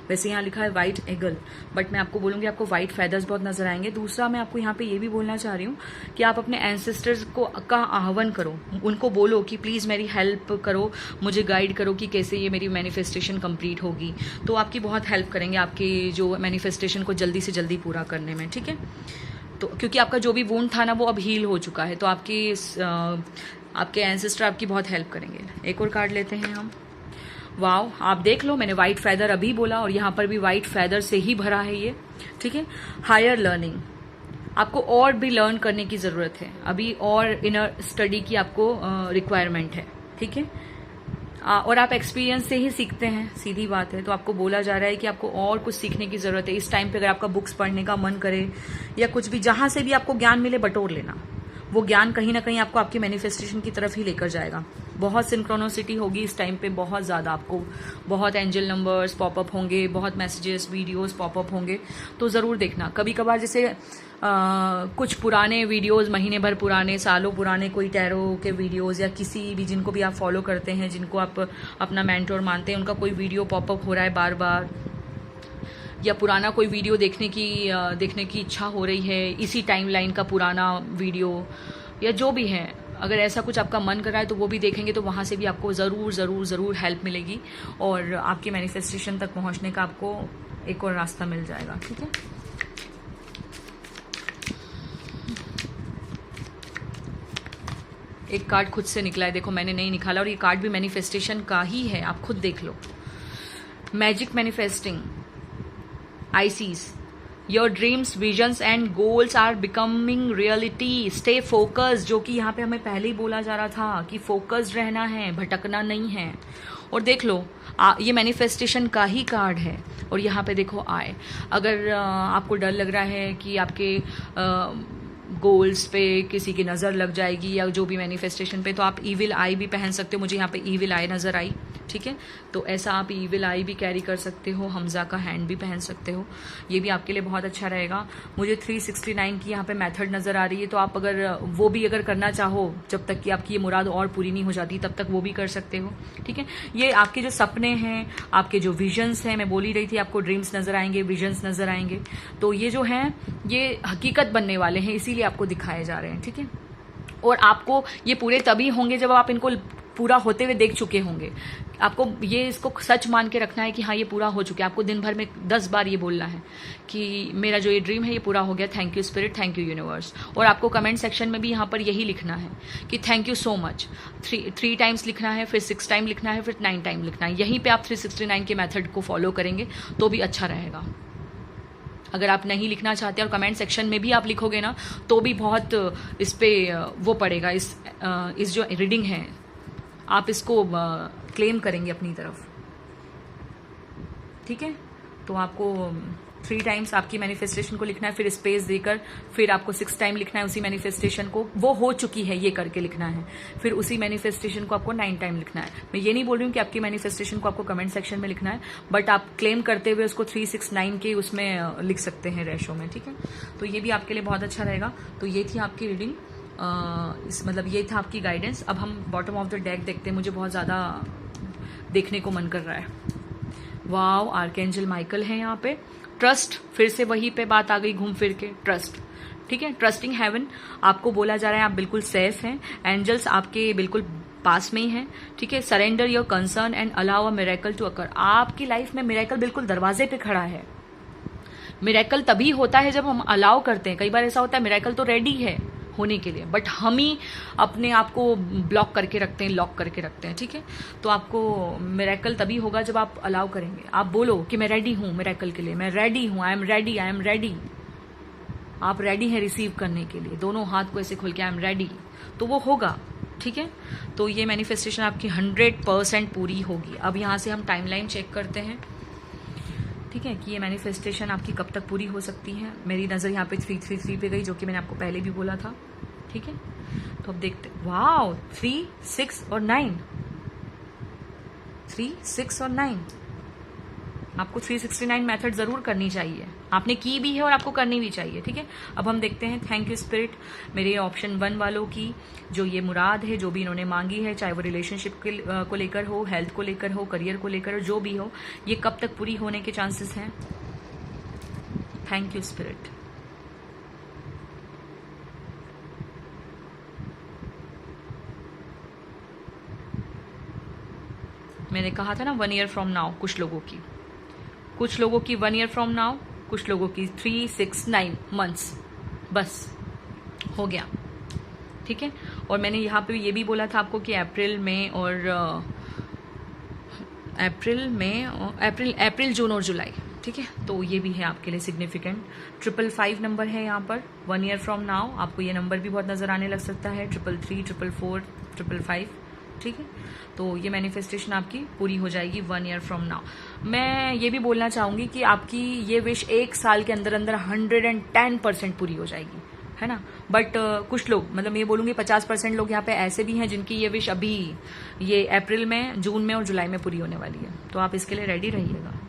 वैसे यहाँ लिखा है वाइट एगल, बट मैं आपको बोलूँगी आपको वाइट फेदर्स बहुत नजर आएंगे। दूसरा मैं आपको यहाँ पे ये भी बोलना चाह रही हूँ कि आप अपने एंसेस्टर्स को का आह्वान करो, उनको बोलो कि प्लीज़ मेरी हेल्प करो, मुझे गाइड करो कि कैसे ये मेरी मैनिफेस्टेशन कंप्लीट होगी। तो आपकी बहुत हेल्प करेंगे आपके जो मैनिफेस्टेशन को जल्दी से जल्दी पूरा करने में, ठीक है। तो क्योंकि आपका जो भी वुंड था ना वो अब हील हो चुका है, तो आपके एंसेस्टर आपकी बहुत हेल्प करेंगे। एक और कार्ड लेते हैं हम। वाओ, आप देख लो, मैंने वाइट फेदर अभी बोला और यहाँ पर भी वाइट फेदर से ही भरा है ये, ठीक है। हायर लर्निंग, आपको और भी लर्न करने की जरूरत है, अभी और इनर स्टडी की आपको रिक्वायरमेंट है, ठीक है। और आप एक्सपीरियंस से ही सीखते हैं, सीधी बात है। तो आपको बोला जा रहा है कि आपको और कुछ सीखने की जरूरत है इस टाइम पे। अगर आपका बुक्स पढ़ने का मन करे या कुछ भी, जहां से भी आपको ज्ञान मिले बटोर लेना, वो ज्ञान कहीं ना कहीं आपको आपकी मैनिफेस्टेशन की तरफ ही लेकर जाएगा। बहुत सिंक्रोनोसिटी होगी इस टाइम पे, बहुत ज़्यादा, आपको बहुत एंजल नंबर्स पॉपअप होंगे, बहुत मैसेजेस वीडियोस पॉपअप होंगे, तो ज़रूर देखना। कभी कभार जैसे कुछ पुराने वीडियोस, महीने भर पुराने, सालों पुराने कोई टैरो के वीडियोस या किसी भी जिनको भी आप फॉलो करते हैं, जिनको आप अपना मेंटोर मानते हैं, उनका कोई वीडियो पॉपअप हो रहा है बार बार, या पुराना कोई वीडियो देखने की इच्छा हो रही है, इसी टाइमलाइन का पुराना वीडियो या जो भी है, अगर ऐसा कुछ आपका मन कर रहा है तो वो भी देखेंगे, तो वहाँ से भी आपको ज़रूर ज़रूर ज़रूर हेल्प मिलेगी और आपकी मैनिफेस्टेशन तक पहुँचने का आपको एक और रास्ता मिल जाएगा, ठीक है। एक कार्ड खुद से निकला है, देखो मैंने नहीं निकाला, और ये कार्ड भी मैनिफेस्टेशन का ही है, आप खुद देख लो। मैजिक मैनिफेस्टिंग, आईसीज, your dreams, visions and goals are becoming reality, stay focused, जो कि यहाँ पे हमें पहले ही बोला जा रहा था कि फोकस्ड रहना है, भटकना नहीं है। और देख लो ये मैनिफेस्टेशन का ही कार्ड है, और यहाँ पे देखो आए। अगर आपको डर लग रहा है कि आपके गोल्स पे किसी की नज़र लग जाएगी या जो भी मैनिफेस्टेशन पे, तो आप ईविल आई भी पहन सकते हो। मुझे यहाँ पे ईविल आई नज़र आई, ठीक है। तो ऐसा आप ईविल आई भी कैरी कर सकते हो, हमजा का हैंड भी पहन सकते हो, ये भी आपके लिए बहुत अच्छा रहेगा। मुझे 369 की यहाँ पे मेथड नज़र आ रही है, तो आप अगर वो भी अगर करना चाहो, जब तक कि आपकी ये मुराद और पूरी नहीं हो जाती तब तक वो भी कर सकते हो, ठीक है। ये आपके जो सपने हैं, आपके जो विजन्स हैं, मैं बोल ही रही थी आपको ड्रीम्स नज़र आएंगे, विजन्स नज़र आएंगे, तो ये जो हैं ये हकीकत बनने वाले हैं, इसीलिए आपको दिखाए जा रहे हैं, ठीक है। और आपको ये पूरे तभी होंगे जब आप इनको पूरा होते हुए देख चुके होंगे। आपको ये इसको सच मान के रखना है कि हाँ ये पूरा हो चुका है। आपको दिन भर में 10 बार ये बोलना है कि मेरा जो ये ड्रीम है ये पूरा हो गया, thank you spirit, thank you universe. और आपको कमेंट सेक्शन में भी यहाँ पर यही लिखना है कि thank you so much. 3 times लिखना है, फिर 6 टाइम लिखना है, फिर 9 टाइम लिखना है। यहीं पे आप 369 के मेथड को फॉलो करेंगे तो भी अच्छा रहेगा। अगर आप नहीं लिखना चाहते और कमेंट सेक्शन में भी आप लिखोगे ना, तो भी बहुत इस पे वो पड़ेगा, इस जो रीडिंग है आप इसको क्लेम करेंगे अपनी तरफ, ठीक है। तो आपको 3 टाइम्स आपकी मैनिफेस्टेशन को लिखना है, फिर स्पेस देकर फिर आपको 6 टाइम लिखना है उसी मैनिफेस्टेशन को, वो हो चुकी है ये करके लिखना है। फिर उसी मैनिफेस्टेशन को आपको 9 टाइम लिखना है। मैं ये नहीं बोल रही हूँ कि आपकी मैनिफेस्टेशन को आपको कमेंट सेक्शन में लिखना है, बट आप क्लेम करते हुए उसको 369 के उसमें लिख सकते हैं रेशो में, ठीक है। तो ये भी आपके लिए बहुत अच्छा रहेगा। तो ये थी आपकी रीडिंग, मतलब ये था आपकी गाइडेंस। अब हम बॉटम ऑफ द डेक देखते हैं, मुझे बहुत ज़्यादा देखने को मन कर रहा है। वाओ, आर्कएंजल माइकल है यहाँ पे। ट्रस्ट, फिर से वही पे बात आ गई घूम फिर के, ट्रस्ट, ठीक है। ट्रस्टिंग हेवन, आपको बोला जा रहा है आप बिल्कुल सेफ हैं, एंजल्स आपके बिल्कुल पास में ही हैं, ठीक है। Surrender your concern and allow a miracle to occur, आपकी लाइफ में मिरेकल बिल्कुल दरवाजे पे खड़ा है। मिरेकल तभी होता है जब हम अलाउ करते हैं। कई बार ऐसा होता है मिरेकल तो रेडी है होने के लिए, बट हम ही अपने आप को ब्लॉक करके रखते हैं, लॉक करके रखते हैं, ठीक है। तो आपको मिरेकल तभी होगा जब आप अलाउ करेंगे। आप बोलो कि मैं रेडी हूं मिरेकल के लिए, मैं रेडी हूं, I am ready, I am ready. आप रेडी हैं रिसीव करने के लिए, दोनों हाथ को ऐसे खोल के आई एम रेडी, तो वो होगा, ठीक है। तो ये मैनिफेस्टेशन आपकी 100% पूरी होगी। अब यहाँ से हम टाइमलाइन चेक करते हैं, ठीक है, कि ये मैनिफेस्टेशन आपकी कब तक पूरी हो सकती है। मेरी नज़र यहाँ पे 333 पे गई, जो कि मैंने आपको पहले भी बोला था, ठीक है। तो अब देखते, वाओ, 3, 6 और 9, 3, 6 और 9, आपको 369 मेथड जरूर करनी चाहिए, आपने की भी है और आपको करनी भी चाहिए। ठीक है, अब हम देखते हैं। थैंक यू स्पिरिट, मेरे ऑप्शन 1 वालों की जो ये मुराद है, जो भी इन्होंने मांगी है, चाहे वो रिलेशनशिप को लेकर हो, हेल्थ को लेकर हो, करियर को लेकर हो, जो भी हो, ये कब तक पूरी होने के चांसेस हैं? Thank you spirit. मैंने कहा था ना 1 ईयर फ्रॉम नाउ, कुछ लोगों की 1 ईयर फ्रॉम नाउ, कुछ लोगों की 369 मंथ्स, बस हो गया। ठीक है, और मैंने यहाँ पे ये भी बोला था आपको कि अप्रैल जून और जुलाई। ठीक है, तो ये भी है आपके लिए सिग्निफिकेंट। 555 नंबर है यहाँ पर 1 ईयर फ्रॉम नाउ, आपको ये नंबर भी बहुत नजर आने लग सकता है। 333, 444, 555। ठीक है, तो ये मैनिफेस्टेशन आपकी पूरी हो जाएगी 1 ईयर फ्रॉम नाउ। मैं ये भी बोलना चाहूंगी कि आपकी ये विश 1 साल के अंदर अंदर 110% पूरी हो जाएगी, है ना। बट कुछ लोग, मतलब मैं ये बोलूंगी 50% लोग यहाँ पे ऐसे भी हैं जिनकी ये विश अभी ये अप्रैल में, जून में और जुलाई में पूरी होने वाली है, तो आप इसके लिए रेडी रहिएगा।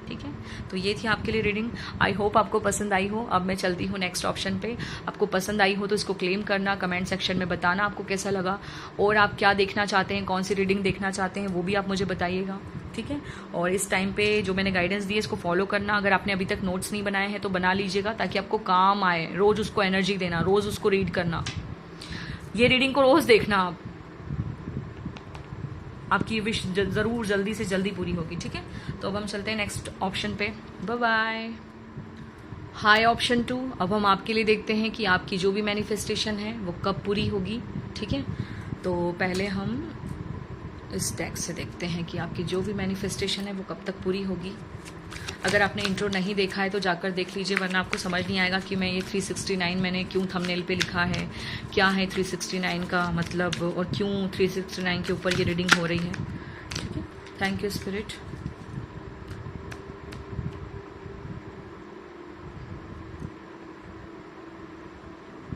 ठीक है, तो ये थी आपके लिए रीडिंग। आई होप आपको पसंद आई हो। अब मैं चलती हूँ नेक्स्ट ऑप्शन पे। आपको पसंद आई हो तो इसको क्लेम करना, कमेंट सेक्शन में बताना आपको कैसा लगा, और आप क्या देखना चाहते हैं, कौन सी रीडिंग देखना चाहते हैं, वो भी आप मुझे बताइएगा। ठीक है, और इस टाइम पे जो मैंने गाइडेंस दी है इसको फॉलो करना। अगर आपने अभी तक नोट्स नहीं बनाए हैं तो बना लीजिएगा, ताकि आपको काम आए। रोज उसको एनर्जी देना, रोज उसको रीड करना, ये रीडिंग को रोज देखना आप, आपकी विश जरूर जल्दी से जल्दी पूरी होगी। ठीक है, तो अब हम चलते हैं नेक्स्ट ऑप्शन पे। Bye bye. हाय ऑप्शन 2, अब हम आपके लिए देखते हैं कि आपकी जो भी मैनिफेस्टेशन है वो कब पूरी होगी। ठीक है, तो पहले हम इस टैग से देखते हैं कि आपकी जो भी मैनिफेस्टेशन है वो कब तक पूरी होगी। अगर आपने इंट्रो नहीं देखा है तो जाकर देख लीजिए, वरना आपको समझ नहीं आएगा कि मैं ये 369 मैंने क्यों थंबनेल पे लिखा है, क्या है 369 का मतलब, और क्यों 369 के ऊपर ये रीडिंग हो रही है। ठीक है, thank you spirit.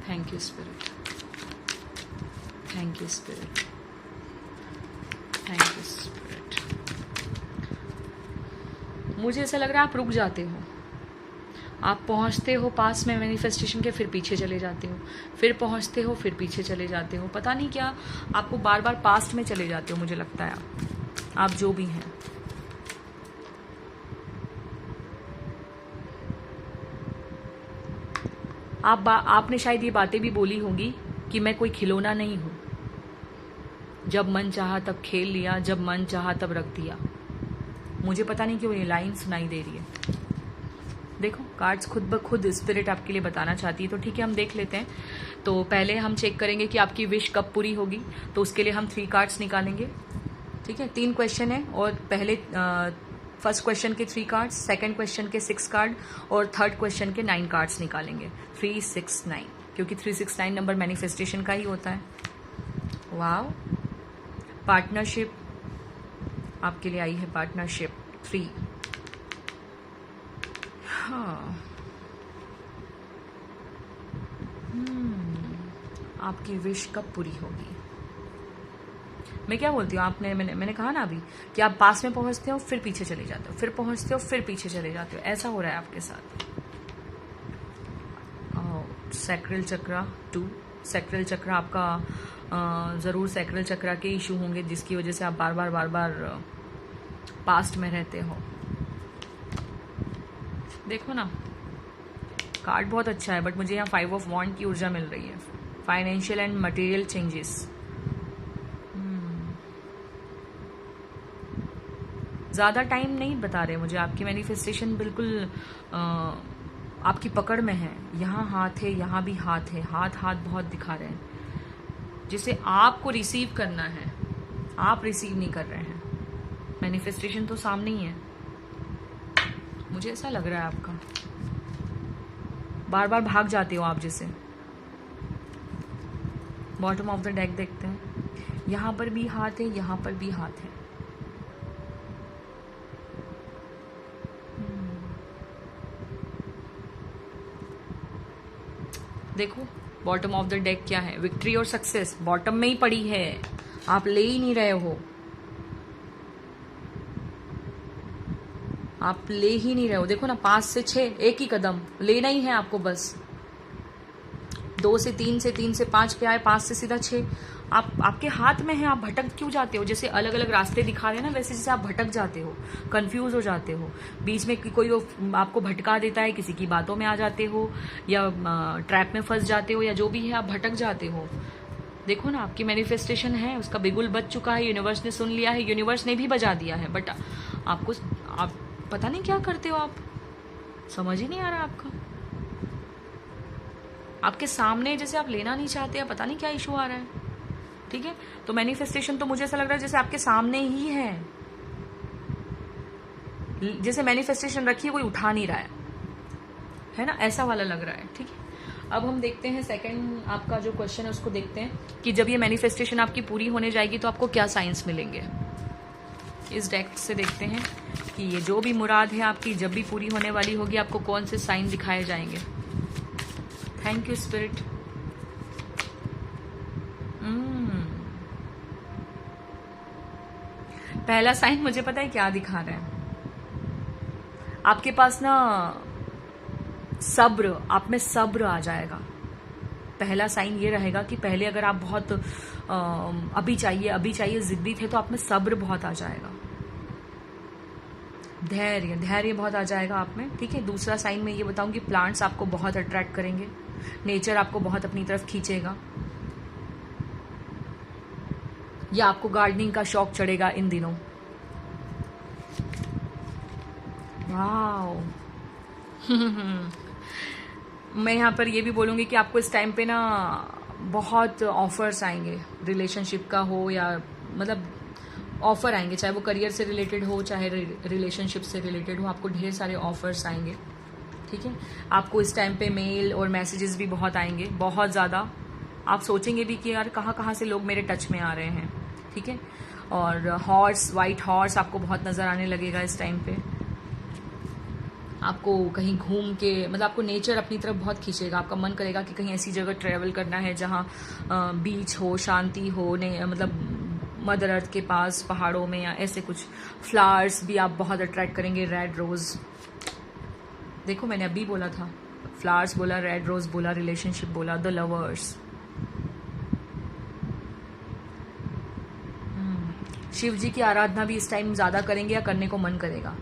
Thank you spirit, thank you spirit, thank you spirit. मुझे ऐसा लग रहा है आप रुक जाते हो, आप पहुंचते हो पास में मैनिफेस्टेशन के, फिर पीछे चले जाते हो, फिर पहुंचते हो, फिर पीछे चले जाते हो। पता नहीं क्या, आपको बार बार पास्ट में चले जाते हो, मुझे लगता है आप जो भी हैं। आपने शायद ये बातें भी बोली होंगी कि मैं कोई खिलौना नहीं हूं, जब मन चाहा तब खेल लिया, जब मन चाहा तब रख दिया। मुझे पता नहीं क्यों ये लाइन सुनाई दे रही है। देखो, कार्ड्स खुद ब खुद स्पिरिट आपके लिए बताना चाहती है, तो ठीक है हम देख लेते हैं। तो पहले हम चेक करेंगे कि आपकी विश कब पूरी होगी, तो उसके लिए हम 3 कार्ड्स निकालेंगे। ठीक है, 3 क्वेश्चन है, और पहले फर्स्ट क्वेश्चन के 3 कार्ड्स, सेकंड क्वेश्चन के 6 कार्ड, और थर्ड क्वेश्चन के 9 कार्ड्स निकालेंगे। 369, क्योंकि 369 नंबर मैनिफेस्टेशन का ही होता है। वाव, पार्टनरशिप आपके लिए आई है, पार्टनरशिप 3। हाँ, आपकी विश कब पूरी होगी? मैं क्या बोलती हूँ, मैंने कहा ना अभी कि आप पास में पहुंचते हो, फिर पीछे चले जाते हो, फिर पहुंचते हो, फिर पीछे चले जाते हो। ऐसा हो रहा है आपके साथ। सैक्रल चक्रा 2, सैक्रल चक्रा आपका जरूर सैक्रल चक्रा के इशू होंगे, जिसकी वजह से आप बार बार पास्ट में रहते हो। देखो ना, कार्ड बहुत अच्छा है, बट मुझे यहाँ 5 ऑफ वॉन्ड की ऊर्जा मिल रही है। Financial and material changes. ज़्यादा टाइम नहीं बता रहे मुझे, आपकी मैनिफेस्टेशन बिल्कुल आपकी पकड़ में है। यहाँ हाथ है, यहाँ भी हाथ है, हाथ बहुत दिखा रहे हैं, जिसे आपको रिसीव करना है, आप रिसीव नहीं कर रहे हैं। मैनिफेस्टेशन तो सामने ही है, मुझे ऐसा लग रहा है आपका बार बार भाग जाते हो आप जैसे। बॉटम ऑफ द डेक देखते हैं, यहाँ पर भी हाथ है, यहाँ पर भी हाथ है। देखो, बॉटम ऑफ द डेक क्या है, विक्ट्री और सक्सेस बॉटम में ही पड़ी है, आप ले ही नहीं रहे हो। आप ले ही नहीं रहे हो। देखो ना, 5 से 6 एक ही कदम लेना ही है आपको बस। 2 से 3 से 3 से 5 पे आए, 5 से सीधा 6। आपके हाथ में है, आप भटक क्यों जाते हो? जैसे अलग अलग रास्ते दिखा रहे हैं ना, वैसे जैसे आप भटक जाते हो, कंफ्यूज हो जाते हो, बीच में कोई आपको भटका देता है, किसी की बातों में आ जाते हो, या ट्रैप में फंस जाते हो, या जो भी है आप भटक जाते हो। देखो ना, आपकी मैनिफेस्टेशन है, उसका बिगुल बज चुका है, यूनिवर्स ने सुन लिया है, यूनिवर्स ने भी बजा दिया है, बट आप पता नहीं क्या करते हो, आप समझ ही नहीं आ रहा आपका। आपके सामने जैसे आप लेना नहीं चाहते हैं, पता नहीं क्या इशू आ रहा है। ठीक है, तो मैनिफेस्टेशन तो मुझे ऐसा लग रहा है जैसे आपके सामने ही है, जैसे मैनिफेस्टेशन रखी है, कोई उठा नहीं रहा है ना, ऐसा वाला लग रहा है। ठीक है, अब हम देखते हैं सेकंड आपका जो क्वेश्चन है उसको देखते हैं कि जब ये मैनिफेस्टेशन आपकी पूरी होने जाएगी तो आपको क्या साइंस मिलेंगे। इस डेक से देखते हैं कि ये जो भी मुराद है आपकी जब भी पूरी होने वाली होगी, आपको कौन से साइन दिखाए जाएंगे। Thank you spirit. पहला साइन मुझे पता है क्या दिखा रहा है, आपके पास ना सब्र, आप में सब्र आ जाएगा। पहला साइन ये रहेगा कि पहले अगर आप बहुत अभी चाहिए जिद्दी थे, तो आप में सब्र बहुत आ जाएगा, धैर्य बहुत आ जाएगा आप में। ठीक है, दूसरा साइन मैं ये बताऊंगी, प्लांट्स आपको बहुत अट्रैक्ट करेंगे, नेचर आपको बहुत अपनी तरफ खींचेगा, या आपको गार्डनिंग का शौक चढ़ेगा इन दिनों। वाओ मैं यहाँ पर ये भी बोलूँगी कि आपको इस टाइम पे ना बहुत ऑफर्स आएंगे, रिलेशनशिप का हो या मतलब ऑफर आएंगे, चाहे वो करियर से रिलेटेड हो, चाहे रिलेशनशिप से रिलेटेड हो, आपको ढेर सारे ऑफर्स आएंगे। ठीक है, आपको इस टाइम पे मेल और मैसेजेस भी बहुत आएंगे, बहुत ज़्यादा। आप सोचेंगे भी कि यार कहाँ कहाँ से लोग मेरे टच में आ रहे हैं। ठीक है, और हॉर्स, वाइट हॉर्स आपको बहुत नज़र आने लगेगा इस टाइम पे। आपको कहीं घूम के, मतलब आपको नेचर अपनी तरफ बहुत खींचेगा, आपका मन करेगा कि कहीं ऐसी जगह ट्रैवल करना है जहाँ बीच हो, शांति हो, मतलब मदर अर्थ के पास पहाड़ों में, या ऐसे कुछ। फ्लावर्स भी आप बहुत अट्रैक्ट करेंगे, रेड रोज। देखो मैंने अभी बोला था, फ्लावर्स बोला, रेड रोज बोला, रिलेशनशिप बोला, द लवर्स। शिव जी की आराधना भी इस टाइम ज्यादा करेंगे, या करने को मन करेगा।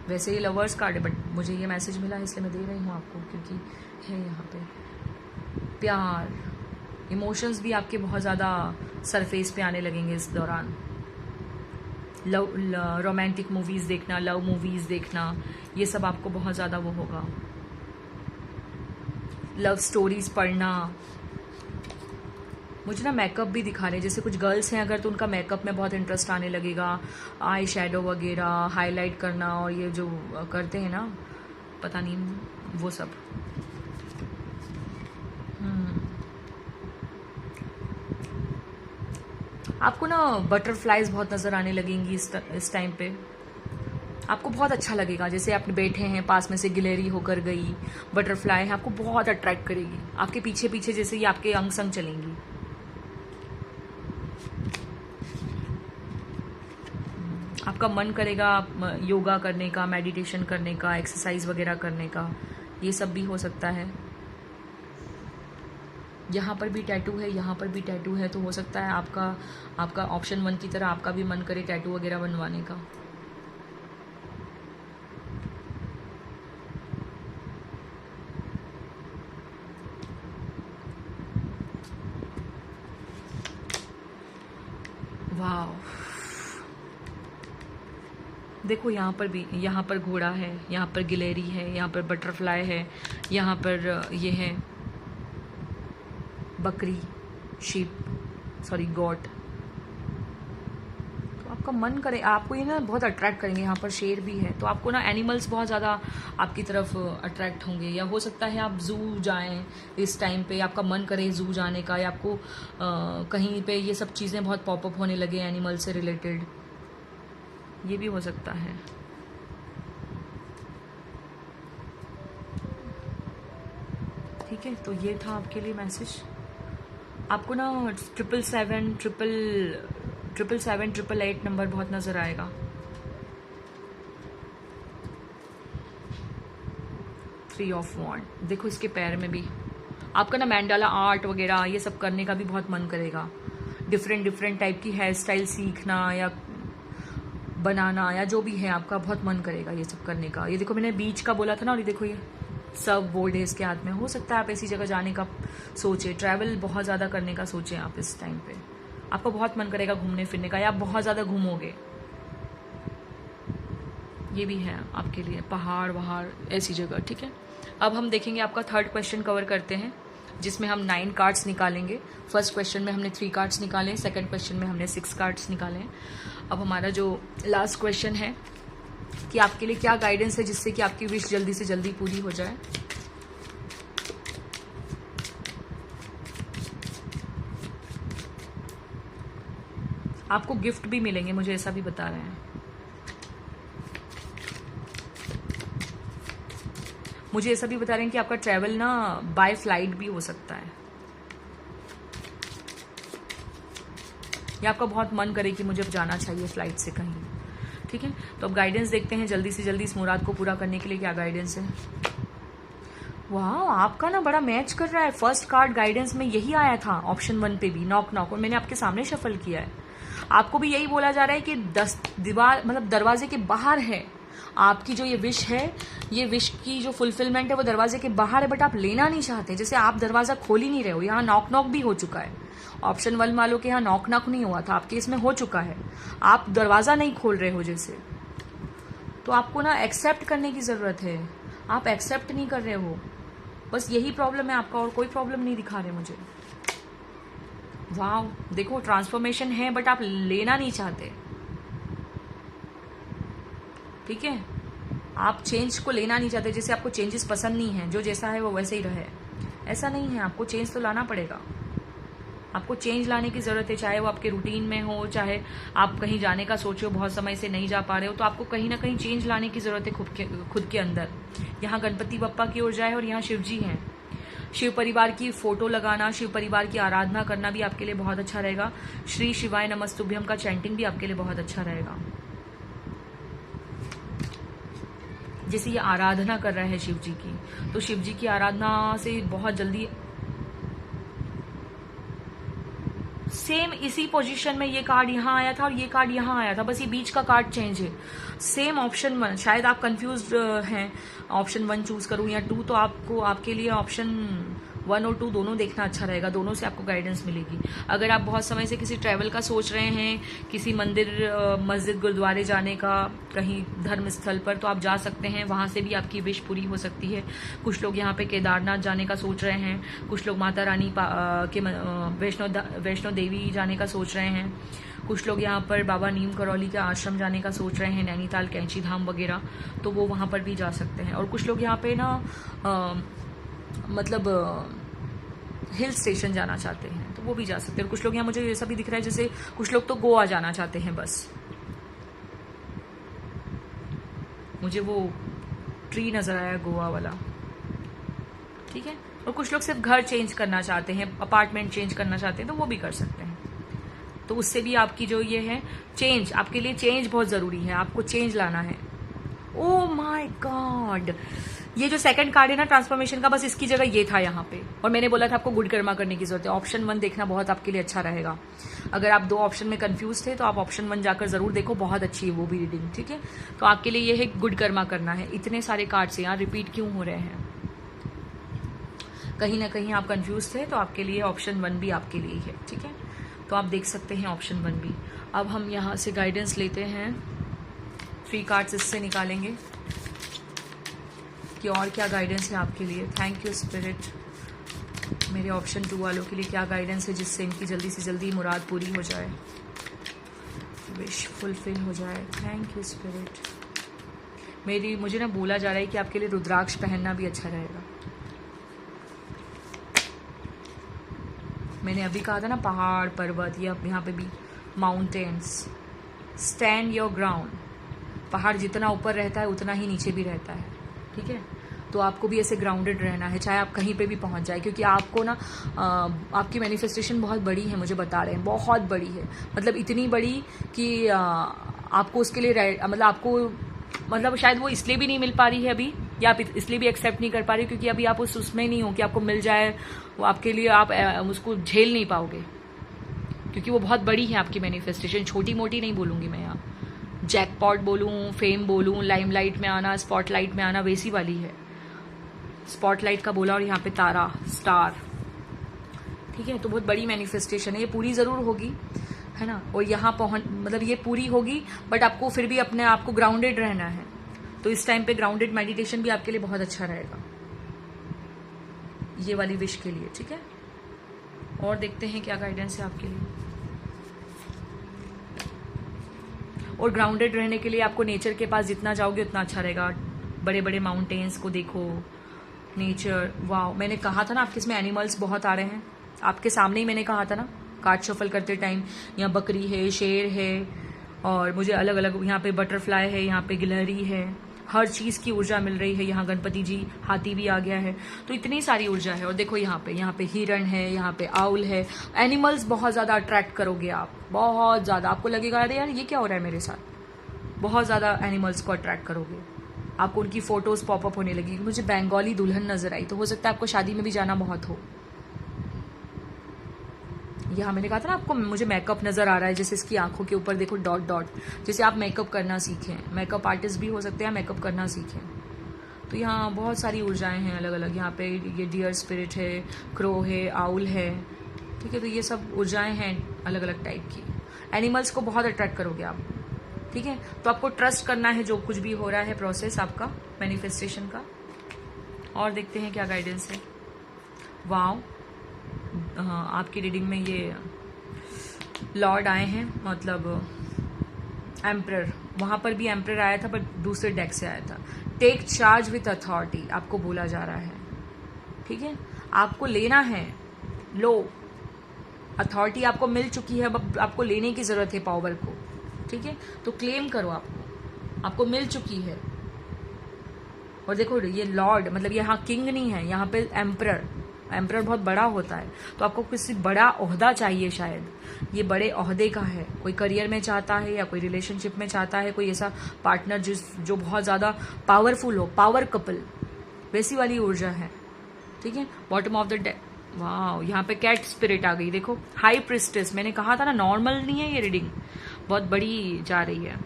वैसे ये लवर्स कार्ड है, बट मुझे ये मैसेज मिला है इसलिए मैं दे रही हूँ आपको, क्योंकि है यहाँ पे प्यार, इमोशंस भी आपके बहुत ज़्यादा सरफेस पे आने लगेंगे इस दौरान। लव, रोमांटिक मूवीज़ देखना, लव मूवीज़ देखना, ये सब आपको बहुत ज़्यादा वो होगा। लव स्टोरीज पढ़ना। मुझे ना मेकअप भी दिखा रहे हैं, जैसे कुछ गर्ल्स हैं अगर, तो उनका मेकअप में बहुत इंटरेस्ट आने लगेगा, आई शेडो वगैरह, हाईलाइट करना, और ये जो करते हैं ना, पता नहीं वो सब। आपको ना बटरफ्लाईज बहुत नज़र आने लगेंगी इस टाइम पे। आपको बहुत अच्छा लगेगा, जैसे आप बैठे हैं, पास में से गिलहरी होकर गई, बटरफ्लाई है, आपको बहुत अट्रैक्ट करेगी, आपके पीछे पीछे जैसे ये आपके अंग संग चलेंगी। आपका मन करेगा योगा करने का, मेडिटेशन करने का, एक्सरसाइज वगैरह करने का, ये सब भी हो सकता है। यहाँ पर भी टैटू है, यहाँ पर भी टैटू है, तो हो सकता है आपका ऑप्शन 1 की तरह आपका भी मन करे टैटू वगैरह बनवाने का। वाह, देखो यहाँ पर भी, यहाँ पर घोड़ा है, यहाँ पर गिलहरी है, यहाँ पर बटरफ्लाई है, यहाँ पर ये है बकरी, शीप, सॉरी गॉट। तो आपका मन करे, आपको ये ना बहुत अट्रैक्ट करेंगे। यहाँ पर शेर भी है, तो आपको ना एनिमल्स बहुत ज़्यादा आपकी तरफ अट्रैक्ट होंगे। या हो सकता है आप जू जाएं इस टाइम पे, आपका मन करे जू जाने का, या आपको कहीं पे ये सब चीज़ें बहुत पॉपअप होने लगे एनिमल से रिलेटेड, ये भी हो सकता है। ठीक है, तो ये था आपके लिए मैसेज। आपको ना 777 888 नंबर बहुत नज़र आएगा। 3 ऑफ वॉन्ड, देखो इसके पैर में भी आपका ना मैंडाला आर्ट वगैरह ये सब करने का भी बहुत मन करेगा। डिफरेंट टाइप की हेयर स्टाइल सीखना या बनाना या जो भी है आपका बहुत मन करेगा ये सब करने का। ये देखो मैंने बीच का बोला था ना, और ये देखो ये सब बोर्ड है इसके हाथ में। हो सकता है आप ऐसी जगह जाने का सोचे, ट्रैवल बहुत ज़्यादा करने का सोचें आप इस टाइम पे। आपको बहुत मन करेगा घूमने फिरने का, या आप बहुत ज़्यादा घूमोगे। ये भी है आपके लिए पहाड़ वहाड़ ऐसी जगह, ठीक है। अब हम देखेंगे आपका थर्ड क्वेश्चन कवर करते हैं, जिसमें हम 9 कार्ड्स निकालेंगे। फर्स्ट क्वेश्चन में हमने 3 कार्ड्स निकाले, सेकंड क्वेश्चन में हमने 6 कार्ड्स निकाले हैं। अब हमारा जो लास्ट क्वेश्चन है कि आपके लिए क्या गाइडेंस है जिससे कि आपकी विश जल्दी से जल्दी पूरी हो जाए। आपको गिफ्ट भी मिलेंगे, मुझे ऐसा भी बता रहे हैं। मुझे ऐसा भी बता रहे हैं कि आपका ट्रैवल ना बाय फ्लाइट भी हो सकता है, या आपका बहुत मन करे कि मुझे अब जाना चाहिए फ्लाइट से कहीं, ठीक है। तो अब गाइडेंस देखते हैं जल्दी से जल्दी इस मुराद को पूरा करने के लिए क्या गाइडेंस है। वाह, आपका ना बड़ा मैच कर रहा है। फर्स्ट कार्ड गाइडेंस में यही आया था, ऑप्शन 1 पे भी नॉक नॉक, और मैंने आपके सामने शफल किया है। आपको भी यही बोला जा रहा है कि 10 दीवार मतलब दरवाजे के बाहर है आपकी जो ये विश है, ये विश की जो फुलफिलमेंट है वो दरवाजे के बाहर है, बट आप लेना नहीं चाहते। जैसे आप दरवाजा खोल ही नहीं रहे हो। यहाँ नॉक नॉक भी हो चुका है, ऑप्शन 1 वालों के यहाँ नॉक नॉक नहीं हुआ था, आपके इसमें हो चुका है। आप दरवाजा नहीं खोल रहे हो जैसे, तो आपको ना एक्सेप्ट करने की जरूरत है। आप एक्सेप्ट नहीं कर रहे हो, बस यही प्रॉब्लम है आपका, और कोई प्रॉब्लम नहीं दिखा रहे मुझे। वाह, देखो ट्रांसफॉर्मेशन है बट आप लेना नहीं चाहते, ठीक है। आप चेंज को लेना नहीं चाहते, जैसे आपको चेंजेस पसंद नहीं है, जो जैसा है वो वैसे ही रहे। ऐसा नहीं है, आपको चेंज तो लाना पड़ेगा। आपको चेंज लाने की जरूरत है, चाहे वो आपके रूटीन में हो, चाहे आप कहीं जाने का सोचे हो, बहुत समय से नहीं जा पा रहे हो, तो आपको कहीं ना कहीं चेंज लाने की जरूरत है खुद के अंदर। यहाँ गणपति बप्पा की ओर जाए और यहाँ शिव जी हैं। शिव परिवार की फोटो लगाना, शिव परिवार की आराधना करना भी आपके लिए बहुत अच्छा रहेगा। श्री शिवाय नमस्तुभ्यम का चैंटिंग भी आपके लिए बहुत अच्छा रहेगा। जैसे ये आराधना कर रहा है शिव जी की, तो शिव जी की आराधना से बहुत जल्दी सेम इसी पोजीशन में ये कार्ड यहाँ आया था और ये कार्ड यहाँ आया था, बस ये बीच का कार्ड चेंज है। सेम ऑप्शन 1, शायद आप कंफ्यूज हैं ऑप्शन 1 चूज करूं या 2, तो आपको आपके लिए ऑप्शन 1 और 2 दोनों देखना अच्छा रहेगा। दोनों से आपको गाइडेंस मिलेगी। अगर आप बहुत समय से किसी ट्रैवल का सोच रहे हैं, किसी मंदिर मस्जिद गुरुद्वारे जाने का, कहीं धर्म स्थल पर, तो आप जा सकते हैं, वहां से भी आपकी विश पूरी हो सकती है। कुछ लोग यहाँ पे केदारनाथ जाने का सोच रहे हैं, कुछ लोग माता रानी के वैष्णो देवी जाने का सोच रहे हैं, कुछ लोग यहाँ पर बाबा नीम करौली के आश्रम जाने का सोच रहे हैं, नैनीताल कैंची धाम वगैरह, तो वो वहाँ पर भी जा सकते हैं। और कुछ लोग यहाँ पे ना मतलब हिल स्टेशन जाना चाहते हैं, तो वो भी जा सकते हैं। और कुछ लोग यहाँ, मुझे ऐसा भी दिख रहा है जैसे कुछ लोग तो गोवा जाना चाहते हैं, बस मुझे वो ट्री नजर आया गोवा वाला, ठीक है। और कुछ लोग सिर्फ घर चेंज करना चाहते हैं, अपार्टमेंट चेंज करना चाहते हैं, तो वो भी कर सकते हैं। तो उससे भी आपकी जो ये है चेंज, आपके लिए चेंज बहुत जरूरी है, आपको चेंज लाना है। ओ माय गॉड, ये जो सेकंड कार्ड है ना ट्रांसफॉर्मेशन का, बस इसकी जगह ये था यहाँ पे, और मैंने बोला था आपको गुड कर्मा करने की जरूरत है। ऑप्शन 1 देखना बहुत आपके लिए अच्छा रहेगा। अगर आप 2 ऑप्शन में कंफ्यूज थे तो आप ऑप्शन 1 जाकर जरूर देखो, बहुत अच्छी है वो भी रीडिंग, ठीक है। तो आपके लिए ये है गुड कर्मा करना है। इतने सारे कार्ड से यहाँ रिपीट क्यों हो रहे हैं, कहीं ना कहीं आप कंफ्यूज थे, तो आपके लिए ऑप्शन 1 भी आपके लिए है, ठीक है। तो आप देख सकते हैं ऑप्शन 1 भी। अब हम यहाँ से गाइडेंस लेते हैं, 3 कार्ड्स इससे निकालेंगे कि और क्या गाइडेंस है आपके लिए। थैंक यू स्पिरिट, मेरे ऑप्शन 2 वालों के लिए क्या गाइडेंस है जिससे इनकी जल्दी से जल्दी मुराद पूरी हो जाए, विश फुलफिल हो जाए। Thank you spirit. मुझे ना बोला जा रहा है कि आपके लिए रुद्राक्ष पहनना भी अच्छा रहेगा। मैंने अभी कहा था ना पहाड़ पर्वत, या यहाँ पे भी माउंटेन्स, स्टैंड योर ग्राउंड। पहाड़ जितना ऊपर रहता है उतना ही नीचे भी रहता है, ठीक है। तो आपको भी ऐसे ग्राउंडेड रहना है, चाहे आप कहीं पे भी पहुंच जाए, क्योंकि आपको ना आपकी मैनिफेस्टेशन बहुत बड़ी है, मुझे बता रहे हैं, बहुत बड़ी है। मतलब इतनी बड़ी कि आपको उसके लिए मतलब आपको, मतलब शायद वो इसलिए भी नहीं मिल पा रही है अभी, या आप इसलिए भी एक्सेप्ट नहीं कर पा रहे क्योंकि अभी आप उसमें नहीं हो कि आपको मिल जाए, वो आपके लिए आप उसको झेल नहीं पाओगे, क्योंकि वो बहुत बड़ी है आपकी मैनिफेस्टेशन, छोटी मोटी नहीं बोलूंगी मैं यहाँ। जैकपॉट बोलूँ, फेम बोलूँ, लाइमलाइट में आना, स्पॉटलाइट में आना, वैसी वाली है। स्पॉटलाइट का बोला और यहाँ पे तारा, स्टार, ठीक है। तो बहुत बड़ी मैनिफेस्टेशन है, ये पूरी जरूर होगी, है ना। और यहाँ मतलब ये पूरी होगी, बट आपको फिर भी अपने आप को ग्राउंडेड रहना है। तो इस टाइम पे ग्राउंडेड मेडिटेशन भी आपके लिए बहुत अच्छा रहेगा, ये वाली विश के लिए, ठीक है। और देखते हैं क्या गाइडेंस है आपके लिए। और ग्राउंडेड रहने के लिए आपको नेचर के पास जितना जाओगे उतना अच्छा रहेगा। बड़े बड़े माउंटेन्स को देखो, नेचर, वाह। मैंने कहा था ना आपके इसमें एनिमल्स बहुत आ रहे हैं, आपके सामने ही मैंने कहा था ना कार्ड शफल करते टाइम। यहाँ बकरी है, शेर है, और मुझे अलग अलग यहाँ पे बटरफ्लाई है, यहाँ पे गिलहरी है, हर चीज की ऊर्जा मिल रही है। यहाँ गणपति जी, हाथी भी आ गया है, तो इतनी सारी ऊर्जा है। और देखो यहाँ पे हिरण है, यहाँ पे आउल है। एनिमल्स बहुत ज्यादा अट्रैक्ट करोगे आप, बहुत ज्यादा। आपको लगेगा अरे यार ये क्या हो रहा है मेरे साथ, बहुत ज्यादा एनिमल्स को अट्रैक्ट करोगे। आपको उनकी फोटोज पॉपअप होने लगेगी। मुझे बंगाली दुल्हन नजर आई, तो हो सकता है आपको शादी में भी जाना बहुत हो। यहाँ मैंने कहा था ना आपको, मुझे मेकअप नजर आ रहा है, जैसे इसकी आंखों के ऊपर देखो डॉट डॉट, जैसे आप मेकअप करना सीखें, मेकअप आर्टिस्ट भी हो सकते हैं, मेकअप करना सीखें। तो यहाँ बहुत सारी ऊर्जाएं हैं अलग अलग। यहाँ पे ये डियर स्पिरिट है, क्रो है, आउल है, ठीक है। तो ये सब ऊर्जाएं हैं अलग अलग टाइप की। एनिमल्स को बहुत अट्रैक्ट करोगे आप, ठीक है। तो आपको ट्रस्ट करना है जो कुछ भी हो रहा है प्रोसेस आपका मैनिफेस्टेशन का। और देखते हैं क्या गाइडेंस है। वाओ, हाँ, आपकी रीडिंग में ये लॉर्ड आए हैं, मतलब एम्परर। वहां पर भी एम्परर आया था, बट दूसरे डेक से आया था। टेक चार्ज विथ अथॉरिटी आपको बोला जा रहा है, ठीक है। आपको लेना है, लो। अथॉरिटी आपको मिल चुकी है, अब आपको लेने की जरूरत है पावर को, ठीक है। तो क्लेम करो, आपको मिल चुकी है। और देखो ये लॉर्ड, मतलब यहाँ किंग नहीं है, यहाँ पे एम्परर। एम्परर बहुत बड़ा होता है, तो आपको किसी बड़ा ओहदा चाहिए शायद। ये बड़े ओहदे का है, कोई करियर में चाहता है या कोई रिलेशनशिप में चाहता है, कोई ऐसा पार्टनर जो बहुत ज्यादा पावरफुल हो, पावर कपल, वैसी वाली ऊर्जा है, ठीक है। बॉटम ऑफ द डेक, वाह, यहाँ पे कैट स्पिरिट आ गई। देखो हाई प्रिस्टेस, मैंने कहा था ना नॉर्मल नहीं है ये रीडिंग, बहुत बड़ी जा रही है।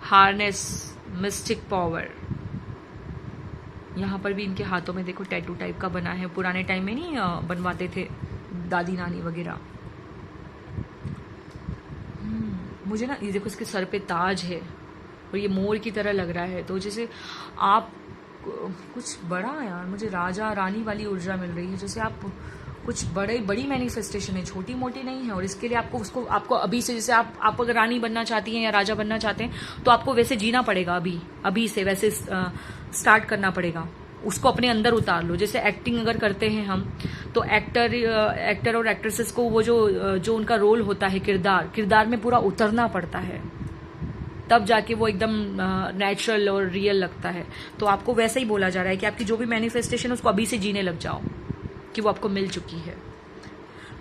हार्नेस मिस्टिक पावर, यहाँ पर भी इनके हाथों में देखो टैटू टाइप का बना है, पुराने टाइम में नहीं बनवाते थे दादी नानी वगैरह। मुझे ना ये देखो इसके सर पे ताज है और ये मोर की तरह लग रहा है, तो जैसे आप कुछ बड़ा, यार मुझे राजा रानी वाली ऊर्जा मिल रही है, जैसे आप कुछ बड़ी मैनिफेस्टेशन है, छोटी मोटी नहीं है। और इसके लिए आपको अभी से, जैसे आप अगर रानी बनना चाहती हैं या राजा बनना चाहते हैं, तो आपको वैसे जीना पड़ेगा, अभी से वैसे स्टार्ट करना पड़ेगा। उसको अपने अंदर उतार लो। जैसे एक्टिंग अगर करते हैं हम, तो एक्टर और एक्ट्रेसेस को वो जो उनका रोल होता है, किरदार में पूरा उतरना पड़ता है, तब जाके वो एकदम नेचुरल और रियल लगता है। तो आपको वैसे ही बोला जा रहा है कि आपकी जो भी मैनिफेस्टेशन है उसको अभी से जीने लग जाओ, कि वो आपको मिल चुकी है।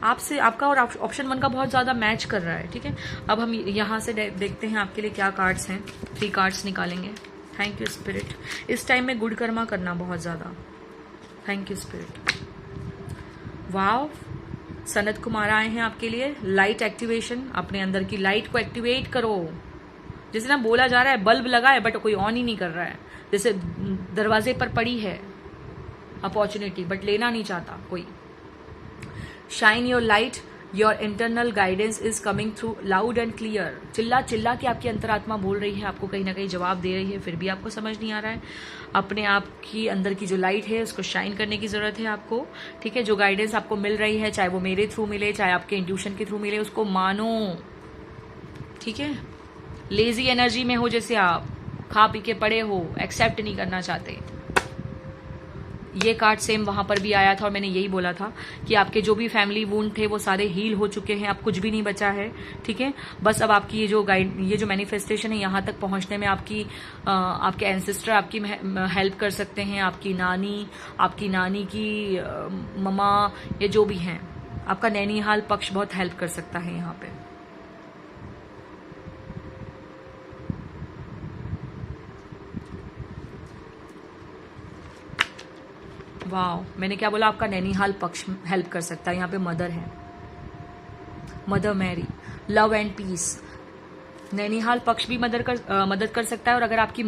आपसे आपका और ऑप्शन 1 का बहुत ज्यादा मैच कर रहा है, ठीक है। अब हम यहाँ से देखते हैं आपके लिए क्या कार्ड्स हैं। 3 कार्ड्स निकालेंगे। Thank you spirit. इस टाइम में गुड कर्मा करना बहुत ज्यादा। Thank you spirit. Wow, Sanat Kumar आए हैं आपके लिए। लाइट एक्टिवेशन, अपने अंदर की लाइट को एक्टिवेट करो। जैसे ना बोला जा रहा है बल्ब लगा है बट कोई ऑन ही नहीं कर रहा है, जैसे दरवाजे पर पड़ी है अपॉर्चुनिटी बट लेना नहीं चाहता कोई। Shine your light, your internal guidance is coming through loud and clear. चिल्ला चिल्ला के आपकी अंतरात्मा बोल रही है, आपको कहीं ना कहीं जवाब दे रही है, फिर भी आपको समझ नहीं आ रहा है। अपने आप की अंदर की जो लाइट है उसको शाइन करने की जरूरत है आपको, ठीक है। जो गाइडेंस आपको मिल रही है, चाहे वो मेरे थ्रू मिले, चाहे आपके इंट्यूशन के थ्रू मिले, उसको मानो, ठीक है। लेजी एनर्जी में हो, जैसे आप खा पी के पड़े हो, एक्सेप्ट नहीं करना चाहते। ये कार्ड सेम वहां पर भी आया था और मैंने यही बोला था कि आपके जो भी फैमिली वुंड थे वो सारे हील हो चुके हैं, अब कुछ भी नहीं बचा है, ठीक है। बस अब आपकी ये जो मैनिफेस्टेशन है, यहाँ तक पहुंचने में आपके एंसेस्टर आपकी हेल्प कर सकते हैं। आपकी नानी की ममा, ये जो भी हैं, आपका नैनीहाल पक्ष बहुत हेल्प कर सकता है यहाँ पे। वाह, मैंने क्या बोला, आपका नैनीहाल पक्ष हेल्प कर सकता है। यहाँ पे मदर है, mother Mary, love and peace. नैनीहाल पक्ष भी मदद कर सकता है। और अगर आपकी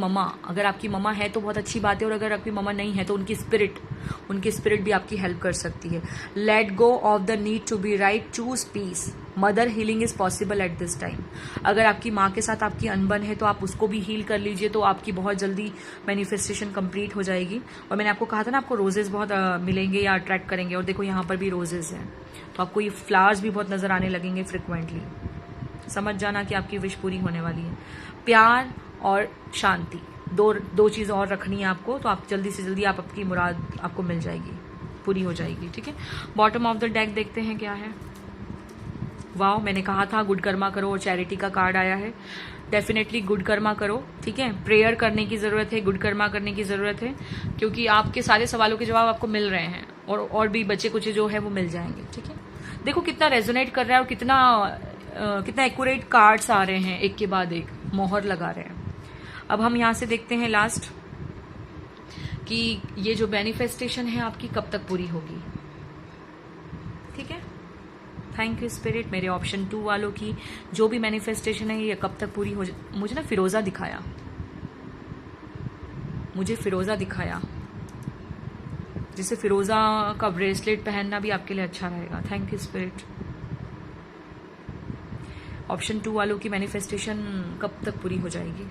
ममा है तो बहुत अच्छी बात है, और अगर आपकी ममा नहीं है तो उनकी स्पिरिट भी आपकी हेल्प कर सकती है। Let go of the need to be right, choose peace, mother healing is possible at this time. अगर आपकी माँ के साथ आपकी अनबन है तो आप उसको भी हील कर लीजिए, तो आपकी बहुत जल्दी मैनिफेस्टेशन कंप्लीट हो जाएगी। और मैंने आपको कहा था ना, आपको रोजेस बहुत मिलेंगे या अट्रैक्ट करेंगे, और देखो यहाँ पर भी रोजेस हैं, तो आपको ये फ्लावर्स भी बहुत नजर आने लगेंगे फ्रिक्वेंटली। समझ जाना कि आपकी विश पूरी होने वाली है। प्यार और शांति, दो चीज और रखनी है आपको, तो आप जल्दी से जल्दी आपकी मुराद आपको मिल जाएगी, पूरी हो जाएगी। ठीक है, बॉटम ऑफ द डेक देखते हैं क्या है। वाओ, मैंने कहा था गुड कर्मा करो, और चैरिटी का कार्ड आया है। डेफिनेटली गुड कर्मा करो, ठीक है। प्रेयर करने की जरूरत है, गुड कर्मा करने की जरूरत है, क्योंकि आपके सारे सवालों के जवाब आपको मिल रहे हैं, और भी बचे कुछ जो है वो मिल जाएंगे। ठीक है, देखो कितना रेजोनेट कर रहा है, और कितना एक्यूरेट कार्ड्स आ रहे हैं, एक के बाद एक मोहर लगा रहे हैं। अब हम यहां से देखते हैं लास्ट कि ये जो मैनिफेस्टेशन है आपकी कब तक पूरी होगी। ठीक है, थैंक यू स्पिरिट। मेरे ऑप्शन 2 वालों की जो भी मैनिफेस्टेशन है ये कब तक पूरी हो मुझे ना फिरोजा दिखाया, जिसे फिरोजा का ब्रेसलेट पहनना भी आपके लिए अच्छा रहेगा। Thank you spirit. ऑप्शन 2 वालों की मैनिफेस्टेशन कब तक पूरी हो जाएगी।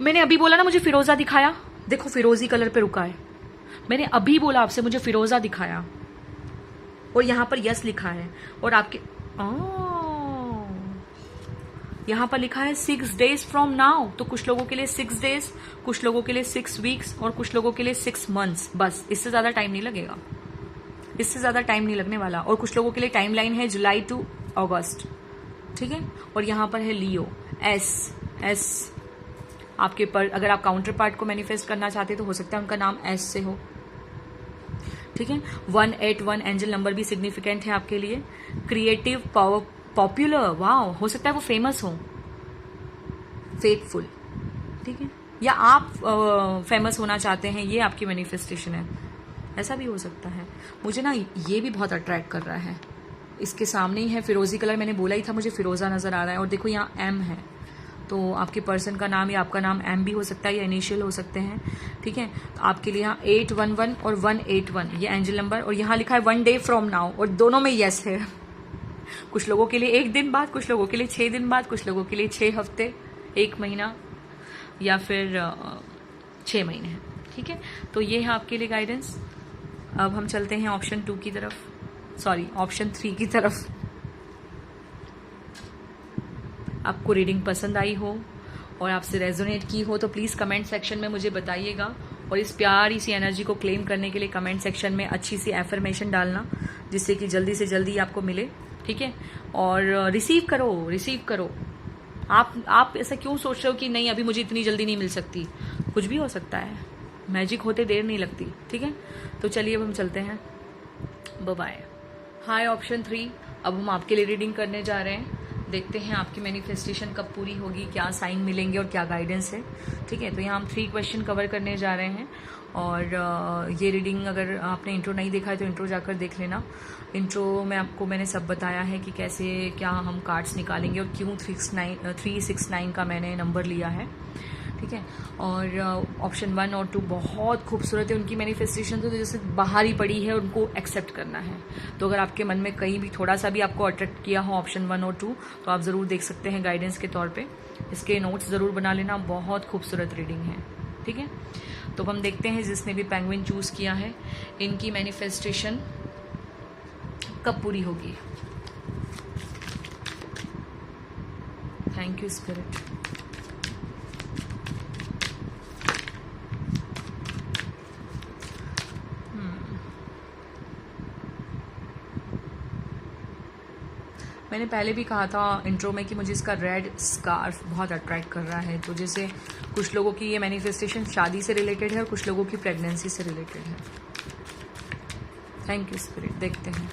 मैंने अभी बोला ना मुझे फिरोजा दिखाया, देखो फिरोजी कलर पे रुका है। मैंने अभी बोला आपसे मुझे फिरोजा दिखाया, और यहां पर यस लिखा है, और आपके यहां पर लिखा है 6 days फ्रॉम नाउ। तो कुछ लोगों के लिए 6 days, कुछ लोगों के लिए 6 weeks, और कुछ लोगों के लिए 6 months। बस इससे ज्यादा टाइम नहीं लगेगा, इससे ज्यादा टाइम नहीं लगने वाला। और कुछ लोगों के लिए टाइम लाइन है जुलाई टू अगस्त। ठीक है, और यहां पर है लियो, एस आपके पर। अगर आप काउंटर पार्ट को मैनिफेस्ट करना चाहते तो हो सकता है उनका नाम एस से हो। ठीक है, 181 एंजल नंबर भी सिग्निफिकेंट है आपके लिए। क्रिएटिव, पावर, पॉपुलर, वाओ, हो सकता है वो फेमस हो, फेथफुल। ठीक है, या आप फेमस होना चाहते हैं, ये आपकी मैनिफेस्टेशन है, ऐसा भी हो सकता है। मुझे ना ये भी बहुत अट्रैक्ट कर रहा है, इसके सामने ही है फिरोजी कलर, मैंने बोला ही था मुझे फिरोजा नजर आ रहा है। और देखो यहाँ एम है, तो आपके पर्सन का नाम या आपका नाम एम भी हो सकता है, या इनिशियल हो सकते हैं। ठीक है, तो आपके लिए यहाँ 811 और 181 ये एंजल नंबर, और यहाँ लिखा है 1 day फ्रॉम नाउ, और दोनों में यस है। कुछ लोगों के लिए 1 दिन बाद, कुछ लोगों के लिए 6 दिन बाद, कुछ लोगों के लिए 6 हफ्ते, 1 महीना, या फिर 6 महीने हैं। ठीक है, तो ये है आपके लिए गाइडेंस। अब हम चलते हैं ऑप्शन 2 की तरफ, सॉरी ऑप्शन 3 की तरफ। आपको रीडिंग पसंद आई हो और आपसे रेजोनेट की हो तो प्लीज कमेंट सेक्शन में मुझे बताइएगा, और इस प्यारी सी एनर्जी को क्लेम करने के लिए कमेंट सेक्शन में अच्छी सी एफर्मेशन डालना, जिससे कि जल्दी से जल्दी आपको मिले। ठीक है, और रिसीव करो। आप ऐसा क्यों सोच रहे हो कि नहीं अभी मुझे इतनी जल्दी नहीं मिल सकती, कुछ भी हो सकता है, मैजिक होते देर नहीं लगती। ठीक है, तो चलिए अब हम चलते हैं, बाय बाय। हाय ऑप्शन 3, अब हम आपके लिए रीडिंग करने जा रहे हैं। देखते हैं आपकी मैनिफेस्टेशन कब पूरी होगी, क्या साइन मिलेंगे और क्या गाइडेंस है। ठीक है, तो यहाँ हम 3 क्वेश्चन कवर करने जा रहे हैं, और ये रीडिंग अगर आपने इंट्रो नहीं देखा है तो इंट्रो जाकर देख लेना। इंट्रो में आपको मैंने सब बताया है कि कैसे क्या हम कार्ड्स निकालेंगे और क्यों 369 का मैंने नंबर लिया है। ठीक है, और ऑप्शन 1 और 2 बहुत खूबसूरत है, उनकी मैनिफेस्टेशन तो जैसे बाहर ही पड़ी है, उनको एक्सेप्ट करना है। तो अगर आपके मन में कहीं भी थोड़ा सा भी आपको अट्रैक्ट किया हो ऑप्शन 1 और 2, तो आप ज़रूर देख सकते हैं गाइडेंस के तौर पे। इसके नोट्स ज़रूर बना लेना, बहुत खूबसूरत रीडिंग है। ठीक है, तो हम देखते हैं जिसने भी पेंगुइन चूज किया है इनकी मैनिफेस्टेशन कब पूरी होगी। Thank you spirit. मैंने पहले भी कहा था इंट्रो में कि मुझे इसका रेड स्कार्फ बहुत अट्रैक्ट कर रहा है। तो जैसे कुछ लोगों की ये मैनिफेस्टेशन शादी से रिलेटेड है और कुछ लोगों की प्रेगनेंसी से रिलेटेड है। Thank you spirit. देखते हैं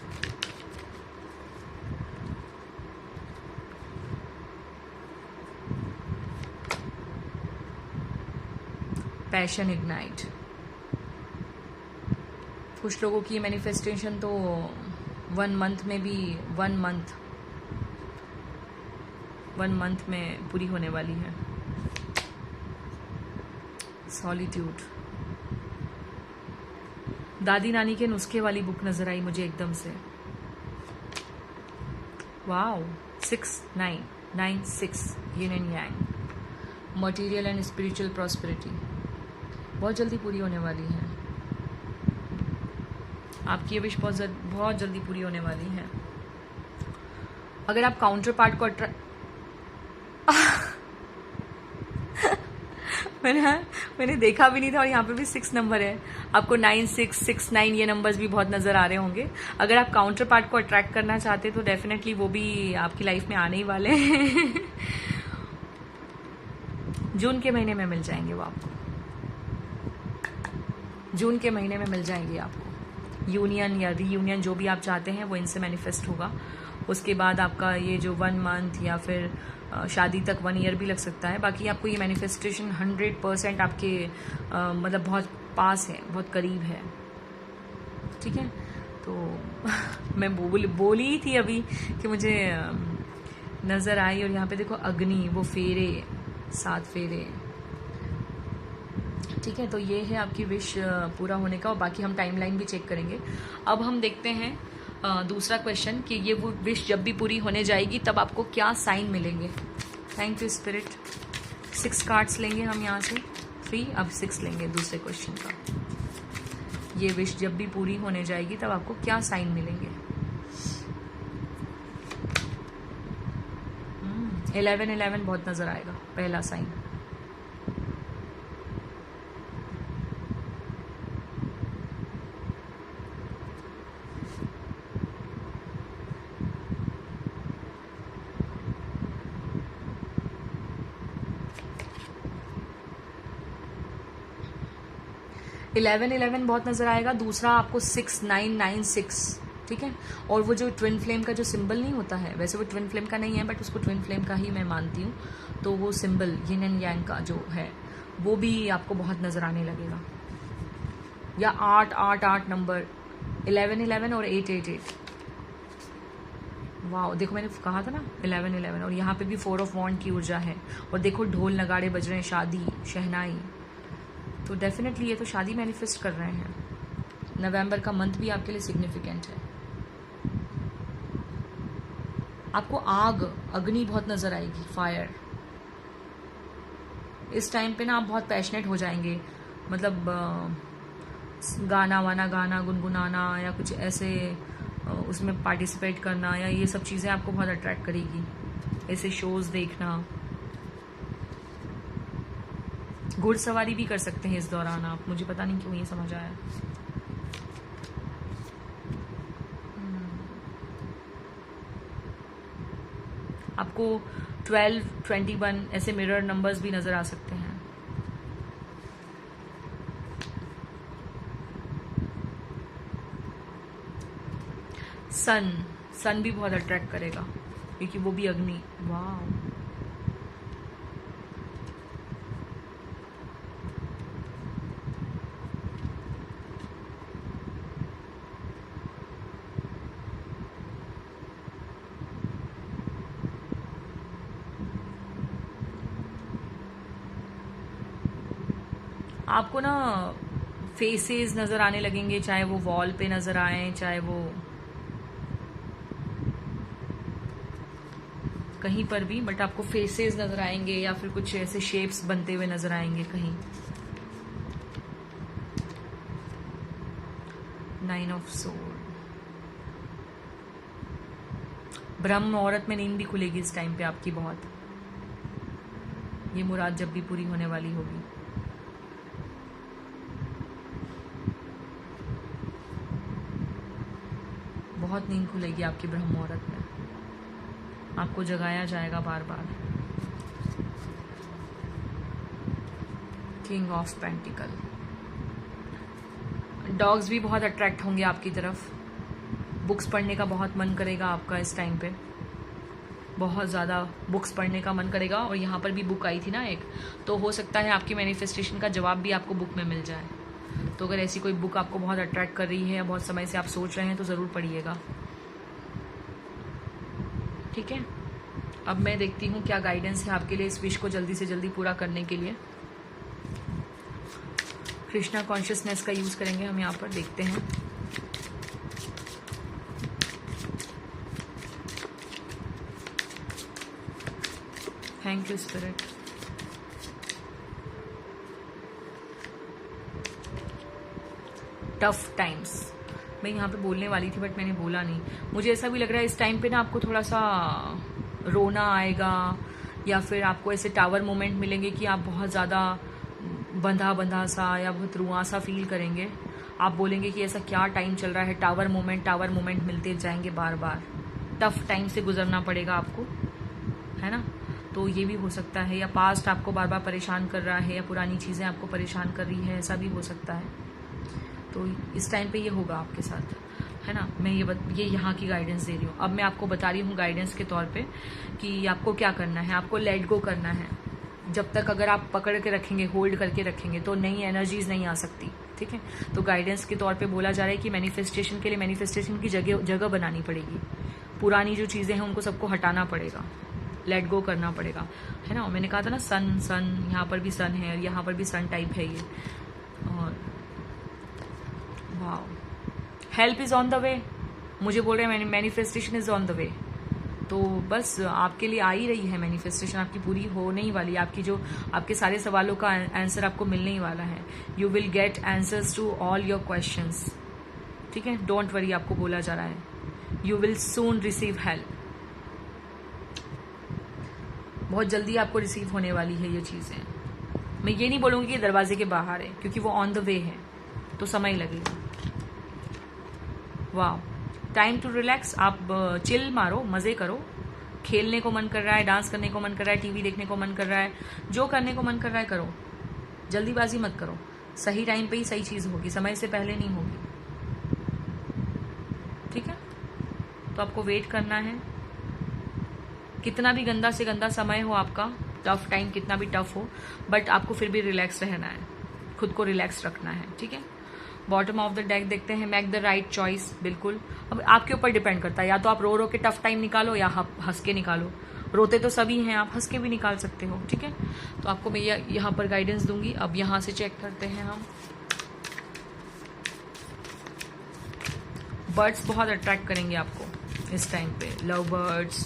पैशन इग्नाइट। कुछ लोगों की मैनिफेस्टेशन तो 1 मंथ में भी 1 मंथ में पूरी होने वाली है। सॉलिट्यूड। दादी नानी के नुस्खे वाली बुक नजर आई मुझे एकदम से। Wow, 6-9-9-6 yin and yang. Material and spiritual prosperity बहुत जल्दी पूरी होने वाली है। आपकी ये विश बहुत जल्दी पूरी होने वाली है। अगर आप काउंटर पार्ट को मैंने देखा भी नहीं था, और यहाँ पे भी 6 नंबर है। आपको 9-6-6-9 ये नंबर्स भी बहुत नजर आ रहे होंगे। अगर आप काउंटर पार्ट को अट्रैक्ट करना चाहते तो डेफिनेटली वो भी आपकी लाइफ में आने ही वाले हैं। जून के महीने में मिल जाएंगे वो आपको। जून के महीने में मिल जाएंगे आपको। यूनियन या रीयूनियन जो भी आप चाहते हैं वो इनसे मैनिफेस्ट होगा। उसके बाद आपका ये जो 1 मंथ या फिर शादी तक 1 ईयर भी लग सकता है। बाकी आपको ये मैनिफेस्टेशन 100% आपके मतलब बहुत पास है, बहुत करीब है। ठीक है, तो मैं बोली थी अभी कि मुझे नजर आई। और यहाँ पे देखो अग्नि, वो फेरे, 7 फेरे। ठीक है, तो ये है आपकी विश पूरा होने का। और बाकी हम टाइमलाइन भी चेक करेंगे। अब हम देखते हैं दूसरा क्वेश्चन कि ये वो विश जब भी पूरी होने जाएगी तब आपको क्या साइन मिलेंगे। Thank you spirit. 6 कार्ड्स लेंगे हम यहाँ से, 3, अब 6 लेंगे दूसरे क्वेश्चन का। ये विश जब भी पूरी होने जाएगी तब आपको क्या साइन मिलेंगे। 11-11 बहुत नजर आएगा, पहला साइन। इलेवन बहुत नजर आएगा। दूसरा आपको 6-9-9-6। ठीक है, और वो जो ट्विन फ्लेम का जो सिंबल नहीं होता है, वैसे वो ट्विन फ्लेम का नहीं है बट उसको ट्विन फ्लेम का ही मैं मानती हूँ। तो वो सिंबल यिन एंड यांग का जो है वो भी आपको बहुत नजर आने लगेगा। या 8-8-8 नंबर, 11-11 और 8-8-8। वाह, देखो मैंने कहा था ना 11-11। और यहाँ पे भी 4 ऑफ वॉन्ड की ऊर्जा है। और देखो ढोल नगाड़े बज रहे हैं, शादी, शहनाई। तो डेफिनेटली ये तो शादी मैनिफेस्ट कर रहे हैं। नवंबर का मंथ भी आपके लिए सिग्निफिकेंट है। आपको आग, अग्नि बहुत नजर आएगी, फायर। इस टाइम पे ना आप बहुत पैशनेट हो जाएंगे। मतलब गाना गुनगुनाना या कुछ ऐसे उसमें पार्टिसिपेट करना, या ये सब चीज़ें आपको बहुत अट्रैक्ट करेगी। ऐसे शोज देखना। घुड़सवारी भी कर सकते हैं इस दौरान आप, मुझे पता नहीं क्यों ये समझ आया। आपको 12-21 ऐसे मिरर नंबर्स भी नजर आ सकते हैं। सन भी बहुत अट्रैक्ट करेगा क्योंकि वो भी अग्नि। वाह, आपको ना फेसेस नजर आने लगेंगे, चाहे वो वॉल पे नजर आए, चाहे वो कहीं पर भी, बट आपको फेसेस नजर आएंगे या फिर कुछ ऐसे शेप्स बनते हुए नजर आएंगे कहीं। 9 ऑफ सोर्ड। ब्रह्म मुहूर्त में नींद भी खुलेगी इस टाइम पे आपकी बहुत। ये मुराद जब भी पूरी होने वाली होगी। बहुत नींद खुलेगी आपकी ब्रह्म मुहूर्त में। आपको जगाया जाएगा बार बार। King of pentacle. डॉग्स भी बहुत अट्रैक्ट होंगे आपकी तरफ। बुक्स पढ़ने का बहुत मन करेगा आपका इस टाइम पे। बहुत ज़्यादा बुक्स पढ़ने का मन करेगा। और यहाँ पर भी बुक आई थी ना एक, तो हो सकता है आपकी मैनिफेस्टेशन का जवाब भी आपको बुक में मिल जाए। तो अगर ऐसी कोई बुक आपको बहुत अट्रैक्ट कर रही है या बहुत समय से आप सोच रहे हैं तो ज़रूर पढ़िएगा, ठीक है। अब मैं देखती हूँ क्या गाइडेंस है आपके लिए इस विश को जल्दी से जल्दी पूरा करने के लिए। कृष्णा कॉन्शियसनेस का यूज़ करेंगे हम यहाँ पर, देखते हैं। Thank you spirit. Tough times, मैं यहाँ पे बोलने वाली थी बट मैंने बोला नहीं। मुझे ऐसा भी लग रहा है इस टाइम पे ना आपको थोड़ा सा रोना आएगा, या फिर आपको ऐसे टावर मोमेंट मिलेंगे कि आप बहुत ज़्यादा बंधा बंधा सा या बहुत रुआ सा फील करेंगे। आप बोलेंगे कि ऐसा क्या टाइम चल रहा है, टावर मोमेंट मिलते जाएंगे बार बार। टफ टाइम से गुजरना पड़ेगा आपको, है ना। तो ये भी हो सकता है, या पास्ट आपको बार बार परेशान कर रहा है, या पुरानी चीज़ें आपको परेशान कर रही है, ऐसा भी हो सकता है। तो इस टाइम पे ये होगा आपके साथ, है ना। मैं ये यहाँ की गाइडेंस दे रही हूँ। अब मैं आपको बता रही हूँ गाइडेंस के तौर पे कि आपको क्या करना है। आपको लेट गो करना है। जब तक अगर आप पकड़ के रखेंगे, होल्ड करके रखेंगे, तो नई एनर्जीज नहीं आ सकती, ठीक है। तो गाइडेंस के तौर पे बोला जा रहा है कि मैनिफेस्टेशन के लिए मैनिफेस्टेशन की जगह बनानी पड़ेगी। पुरानी जो चीज़ें हैं उनको सबको हटाना पड़ेगा, लेट गो करना पड़ेगा, है ना। मैंने कहा था ना सन यहाँ पर भी सन है, यहाँ पर भी सन टाइप है ये। और wow, help is on the way, मुझे बोल रहे हैं manifestation is on the way. तो बस आपके लिए आ ही रही है मैनिफेस्टेशन, आपकी पूरी होने ही वाली है। आपके सारे सवालों का आंसर आपको मिलने ही वाला है। You will get answers to all your questions, ठीक है। डोंट वरी, आपको बोला जा रहा है you will soon receive help. बहुत जल्दी आपको रिसीव होने वाली है ये चीज़ें। मैं ये नहीं बोलूँगी कि दरवाजे के बाहर है, क्योंकि वो ऑन द वे है, तो समय लगेगा। वाह, टाइम टू रिलैक्स। आप चिल मारो, मज़े करो। खेलने को मन कर रहा है, डांस करने को मन कर रहा है, टीवी देखने को मन कर रहा है, जो करने को मन कर रहा है करो। जल्दीबाजी मत करो, सही टाइम पे ही सही चीज़ होगी, समय से पहले नहीं होगी, ठीक है। तो आपको वेट करना है। कितना भी गंदा से गंदा समय हो आपका, टफ टाइम कितना भी टफ हो, बट आपको फिर भी रिलैक्स रहना है, खुद को रिलैक्स रखना है, ठीक है। बॉटम ऑफ द डेक देखते हैं, मेक द राइट चॉइस। बिल्कुल, अब आपके ऊपर डिपेंड करता है, या तो आप रो रो के टफ टाइम निकालो, या हंस के निकालो। रोते तो सभी हैं, आप हंस के भी निकाल सकते हो, ठीक है। तो आपको मैं यहाँ पर गाइडेंस दूंगी। अब यहाँ से चेक करते हैं हम। बर्ड्स बहुत अट्रैक्ट करेंगे आपको इस टाइम पे, लव बर्ड्स,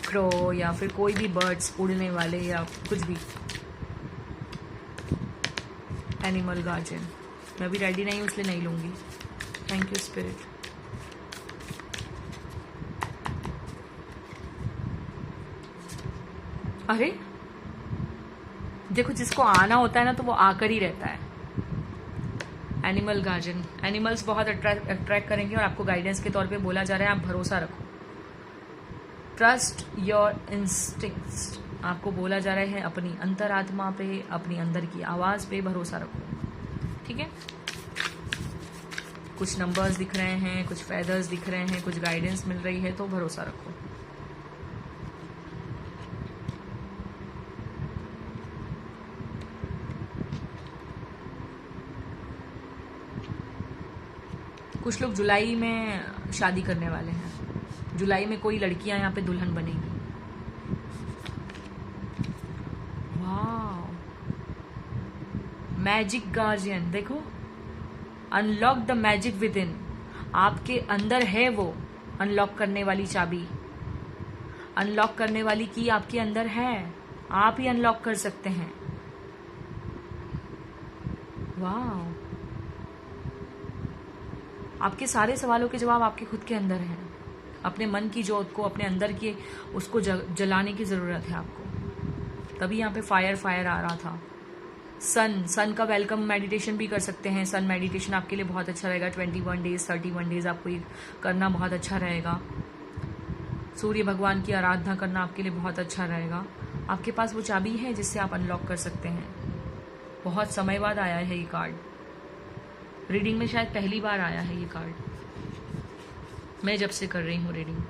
क्रो, या फिर कोई भी बर्ड्स उड़ने वाले, या कुछ भी। एनिमल गार्जियन, मैं भी रेडी नहीं हूँ इसलिए नहीं लूंगी। Thank you spirit. अरे देखो, जिसको आना होता है ना तो वो आकर ही रहता है। एनिमल गार्जियन, एनिमल्स बहुत अट्रैक्ट करेंगे, और आपको गाइडेंस के तौर पे बोला जा रहा है आप भरोसा रखो। ट्रस्ट योर इंस्टिंक्ट्स, आपको बोला जा रहा है अपनी अंतरात्मा पे, अपनी अंदर की आवाज़ पे भरोसा रखो, ठीक है। कुछ नंबर्स दिख रहे हैं, कुछ फेदर्स दिख रहे हैं, कुछ गाइडेंस मिल रही है, तो भरोसा रखो। कुछ लोग जुलाई में शादी करने वाले हैं। जुलाई में कोई लड़कियां यहाँ पे दुल्हन बनेंगी। वाह, मैजिक गार्जियन, देखो, unlock the magic with in. आपके अंदर है वो अनलॉक करने वाली चाबी, अनलॉक करने वाली की आपके अंदर है, आप ही अनलॉक कर सकते हैं। वाह, आपके सारे सवालों के जवाब आपके खुद के अंदर हैं। अपने मन की जोत को, अपने अंदर की उसको जलाने की ज़रूरत है आपको। तभी यहाँ पे फायर आ रहा था। सन का वेलकम मेडिटेशन भी कर सकते हैं। सन मेडिटेशन आपके लिए बहुत अच्छा रहेगा। 21 डेज 31 डेज आपको ये करना बहुत अच्छा रहेगा। सूर्य भगवान की आराधना करना आपके लिए बहुत अच्छा रहेगा। आपके पास वो चाबी है जिससे आप अनलॉक कर सकते हैं। बहुत समय बाद आया है ये कार्ड, रीडिंग में शायद पहली बार आया है ये कार्ड, मैं जब से कर रही हूँ रीडिंग।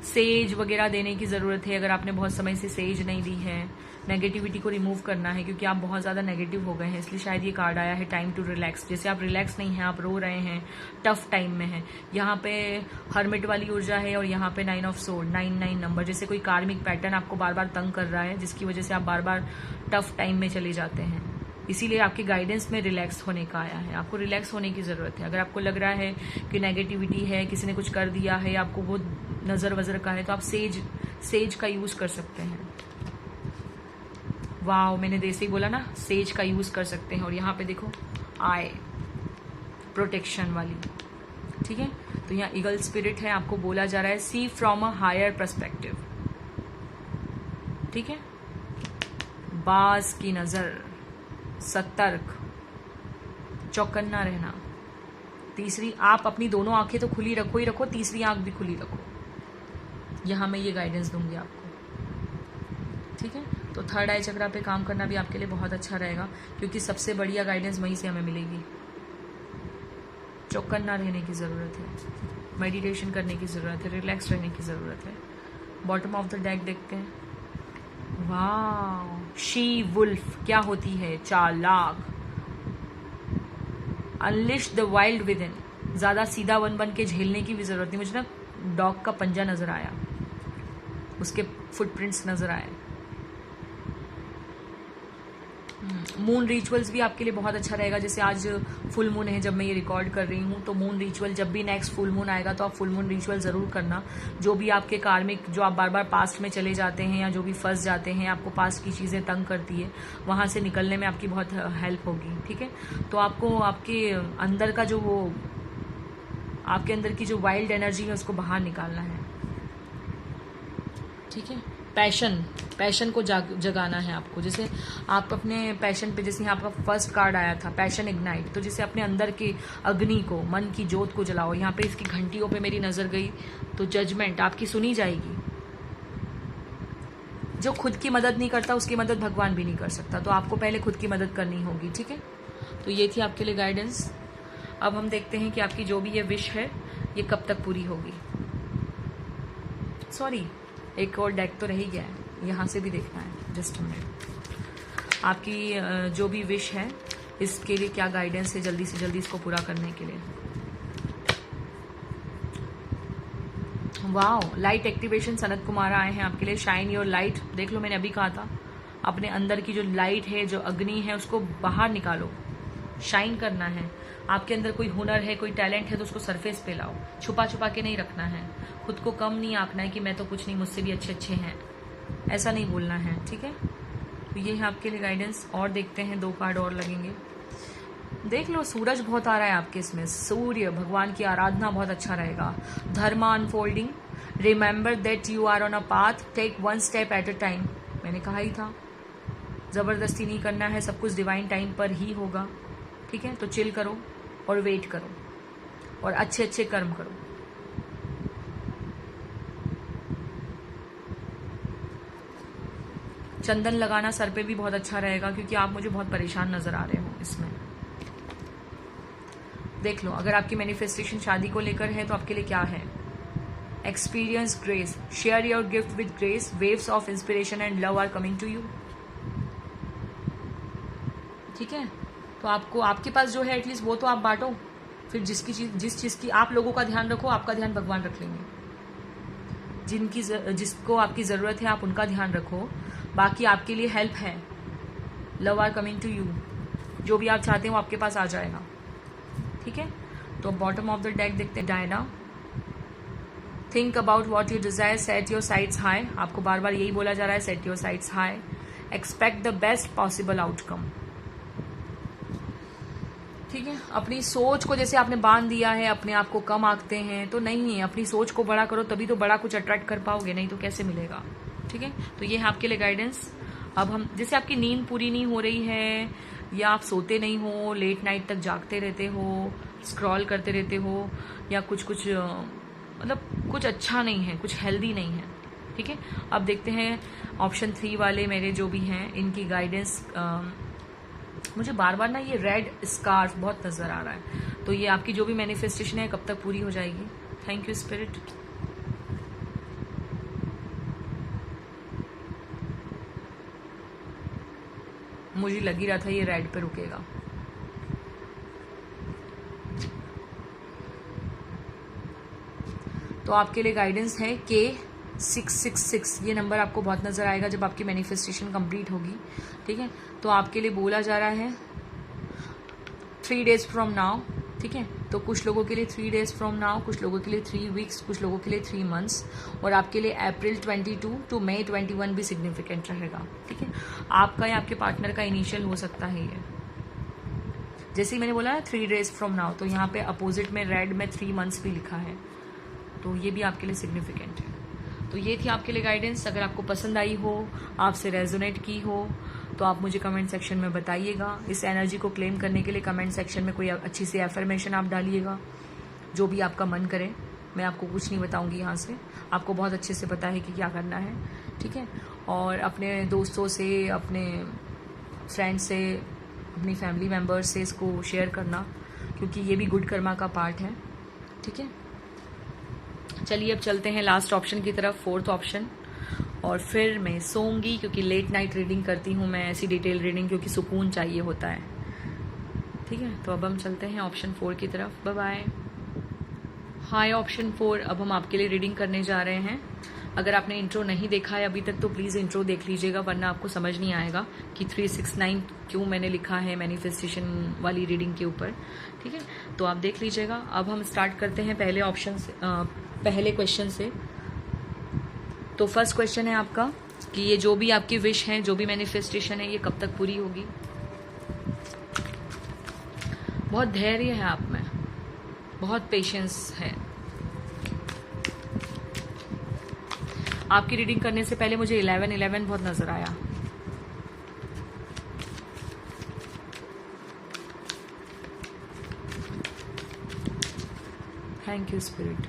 सेज वगैरह देने की ज़रूरत है। अगर आपने बहुत समय से सेज नहीं दी है, नेगेटिविटी को रिमूव करना है, क्योंकि आप बहुत ज़्यादा नेगेटिव हो गए हैं, इसलिए शायद ये कार्ड आया है टाइम टू रिलैक्स। जैसे आप रिलैक्स नहीं हैं, आप रो रहे हैं, टफ टाइम में हैं। यहाँ पे हर्मिट वाली ऊर्जा है और यहाँ पे 9 ऑफ सोर्ड, 9 नंबर। जैसे कोई कार्मिक पैटर्न आपको बार बार तंग कर रहा है, जिसकी वजह से आप बार बार टफ टाइम में चले जाते हैं। इसीलिए आपके गाइडेंस में रिलैक्स होने का आया है। आपको रिलैक्स होने की ज़रूरत है। अगर आपको लग रहा है कि नेगेटिविटी है, किसी ने कुछ कर दिया है, आपको वो नज़र वज़र का है, तो आप सेज का यूज़ कर सकते हैं। वाह, मैंने जैसे ही बोला ना, सेज का यूज़ कर सकते हैं। और यहाँ पे देखो आए प्रोटेक्शन वाली, ठीक है। तो यहाँ ईगल स्पिरिट है, आपको बोला जा रहा है सी फ्रॉम अ हायर पर्सपेक्टिव, ठीक है। बाज की नज़र, सतर्क, चौकन्ना रहना। तीसरी, आप अपनी दोनों आंखें तो खुली रखो ही रखो, तीसरी आंख भी खुली रखो। यहाँ मैं ये गाइडेंस दूंगी आपको, ठीक है। तो थर्ड आई चक्रा पे काम करना भी आपके लिए बहुत अच्छा रहेगा, क्योंकि सबसे बढ़िया गाइडेंस वहीं से हमें मिलेगी। चौकन्ना रहने की ज़रूरत है, मेडिटेशन करने की ज़रूरत है, रिलैक्स रहने की ज़रूरत है। बॉटम ऑफ द डेक देखते हैं। वाह, शी वुल्फ क्या होती है? चालाक। Unleash the wild with in, ज़्यादा सीधा बन के झेलने की भी ज़रूरत नहीं। मुझे ना डॉग का पंजा नज़र आया, उसके फुटप्रिंट्स नज़र आए। मून रिचुअल्स भी आपके लिए बहुत अच्छा रहेगा। जैसे आज फुल मून है, जब मैं ये रिकॉर्ड कर रही हूँ, तो मून रिचुअल, जब भी नेक्स्ट फुल मून आएगा तो आप फुल मून रिचुअल ज़रूर करना। जो भी आपके कार्मिक, जो आप बार बार पास्ट में चले जाते हैं या जो भी फंस जाते हैं, आपको पास्ट की चीज़ें तंग करती है, वहाँ से निकलने में आपकी बहुत हेल्प होगी, ठीक है। तो आपको आपके अंदर का जो वो, आपके अंदर की जो वाइल्ड एनर्जी है, उसको बाहर निकालना है, ठीक है। पैशन को जगाना है आपको। जैसे आप अपने पैशन पे, जैसे यहाँ आपका फर्स्ट कार्ड आया था पैशन इग्नाइट, तो जैसे अपने अंदर के अग्नि को, मन की जोत को जलाओ। यहाँ पे इसकी घंटियों पे मेरी नज़र गई, तो जजमेंट आपकी सुनी जाएगी। जो खुद की मदद नहीं करता, उसकी मदद भगवान भी नहीं कर सकता, तो आपको पहले खुद की मदद करनी होगी, ठीक है। तो ये थी आपके लिए गाइडेंस। अब हम देखते हैं कि आपकी जो भी ये विश है, ये कब तक पूरी होगी। सॉरी, एक और डेक तो रह ही गया है, यहाँ से भी देखना है। Just minute. आपकी जो भी विश है, इसके लिए क्या गाइडेंस है, जल्दी से जल्दी इसको पूरा करने के लिए। वाह, लाइट एक्टिवेशन सनत कुमार आए हैं आपके लिए। शाइन योर लाइट, देख लो मैंने अभी कहा था, अपने अंदर की जो लाइट है, जो अग्नि है, उसको बाहर निकालो, शाइन करना है। आपके अंदर कोई हुनर है, कोई टैलेंट है, तो उसको सरफेस पे लाओ। छुपा छुपा के नहीं रखना है, खुद को कम नहीं आंकना है कि मैं तो कुछ नहीं, मुझसे भी अच्छे हैं, ऐसा नहीं बोलना है, ठीक है। तो ये है आपके लिए गाइडेंस। और देखते हैं, 2 कार्ड और लगेंगे। देख लो, सूरज बहुत आ रहा है आपके इसमें, सूर्य भगवान की आराधना बहुत अच्छा रहेगा। Dharma unfolding, remember that you are on a path, take 1 step at a time. मैंने कहा ही था, जबरदस्ती नहीं करना है, सब कुछ डिवाइन टाइम पर ही होगा, ठीक है। तो चिल करो और वेट करो और अच्छे अच्छे कर्म करो। चंदन लगाना सर पे भी बहुत अच्छा रहेगा, क्योंकि आप मुझे बहुत परेशान नजर आ रहे हो इसमें। देख लो, अगर आपकी मैनिफेस्टेशन शादी को लेकर है, तो आपके लिए क्या है। Experience grace, share your gift with grace, waves of inspiration and love are coming to you, ठीक है। तो आपको, आपके पास जो है एटलीस्ट वो तो आप बांटो। फिर जिस चीज़ की आप लोगों का ध्यान रखो, आपका ध्यान भगवान रख लेंगे। जिसको आपकी ज़रूरत है, आप उनका ध्यान रखो, बाकी आपके लिए हेल्प है। Love are coming to you, जो भी आप चाहते हो आपके पास आ जाएगा, ठीक है। तो बॉटम ऑफ द डेक देखते हैं। Diana, think about what you desire, set your sites high. आपको बार बार यही बोला जा रहा है, set your sites high, expect the best possible outcome, ठीक है। अपनी सोच को जैसे आपने बांध दिया है, अपने आप को कम आंकते हैं, तो नहीं है, अपनी सोच को बड़ा करो, तभी तो बड़ा कुछ अट्रैक्ट कर पाओगे, नहीं तो कैसे मिलेगा, ठीक है। तो ये है आपके लिए गाइडेंस। अब हम, जैसे आपकी नींद पूरी नहीं हो रही है, या आप सोते नहीं हो, लेट नाइट तक जागते रहते हो, स्क्रॉल करते रहते हो, या कुछ मतलब कुछ अच्छा नहीं है, कुछ हेल्दी नहीं है, ठीक है। अब देखते हैं ऑप्शन 3 वाले मेरे जो भी हैं, इनकी गाइडेंस। मुझे बार बार ना ये रेड स्कार्फ बहुत नजर आ रहा है, तो ये आपकी जो भी मैनिफेस्टेशन है कब तक पूरी हो जाएगी। Thank you spirit. मुझे लग ही रहा था ये रेड पे रुकेगा। तो आपके लिए गाइडेंस है K666, ये नंबर आपको बहुत नज़र आएगा जब आपकी मैनिफेस्टेशन कंप्लीट होगी। ठीक है, तो आपके लिए बोला जा रहा है 3 days फ्रॉम नाउ। ठीक है, तो कुछ लोगों के लिए 3 days फ्रॉम नाउ, कुछ लोगों के लिए 3 weeks, कुछ लोगों के लिए 3 months, और आपके लिए अप्रैल 22 टू मई 21 भी सिग्निफिकेंट रहेगा। ठीक है, आपका या आपके पार्टनर का इनिशियल हो सकता है ये। जैसे ही मैंने बोला ना 3 days फ्रॉम नाउ, तो यहाँ पे अपोजिट में रेड में 3 months भी लिखा है, तो ये भी आपके लिए सिग्निफिकेंट है। तो ये थी आपके लिए गाइडेंस। अगर आपको पसंद आई हो, आपसे रेजोनेट की हो, तो आप मुझे कमेंट सेक्शन में बताइएगा। इस एनर्जी को क्लेम करने के लिए कमेंट सेक्शन में कोई अच्छी सी एफर्मेशन आप डालिएगा, जो भी आपका मन करे। मैं आपको कुछ नहीं बताऊंगी यहाँ से, आपको बहुत अच्छे से पता है कि क्या करना है। ठीक है, और अपने दोस्तों से, अपने फ्रेंड से, अपनी फैमिली मेम्बर्स से इसको शेयर करना, क्योंकि ये भी गुड कर्मा का पार्ट है। ठीक है, चलिए अब चलते हैं लास्ट ऑप्शन की तरफ, 4th ऑप्शन, और फिर मैं सोऊंगी, क्योंकि लेट नाइट रीडिंग करती हूँ मैं, ऐसी डिटेल रीडिंग, क्योंकि सुकून चाहिए होता है। ठीक है, तो अब हम चलते हैं ऑप्शन 4 की तरफ। Bye bye. हाय ऑप्शन 4, अब हम आपके लिए रीडिंग करने जा रहे हैं। अगर आपने इंट्रो नहीं देखा है अभी तक तो प्लीज़ इंट्रो देख लीजिएगा, वरना आपको समझ नहीं आएगा कि 369 क्यों मैंने लिखा है मैनिफेस्टेशन वाली रीडिंग के ऊपर। ठीक है, तो आप देख लीजिएगा। अब हम स्टार्ट करते हैं पहले ऑप्शन से, पहले क्वेश्चन से। तो फर्स्ट क्वेश्चन है आपका कि ये जो भी आपकी विश है, जो भी मैनिफेस्टेशन है, ये कब तक पूरी होगी। बहुत धैर्य है आप में, बहुत पेशेंस है। आपकी रीडिंग करने से पहले मुझे 11 बहुत नजर आया। Thank you spirit.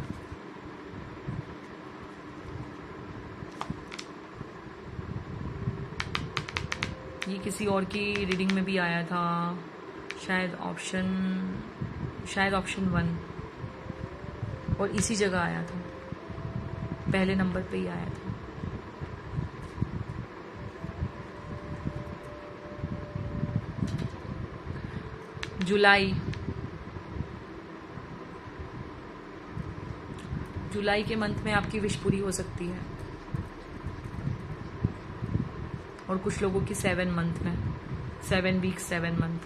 ये किसी और की रीडिंग में भी आया था, शायद ऑप्शन 1, और इसी जगह आया था, पहले नंबर पे ही आया था। जुलाई के मंथ में आपकी विश पूरी हो सकती है, और कुछ लोगों की 7 मंथ में, 7 weeks 7 month।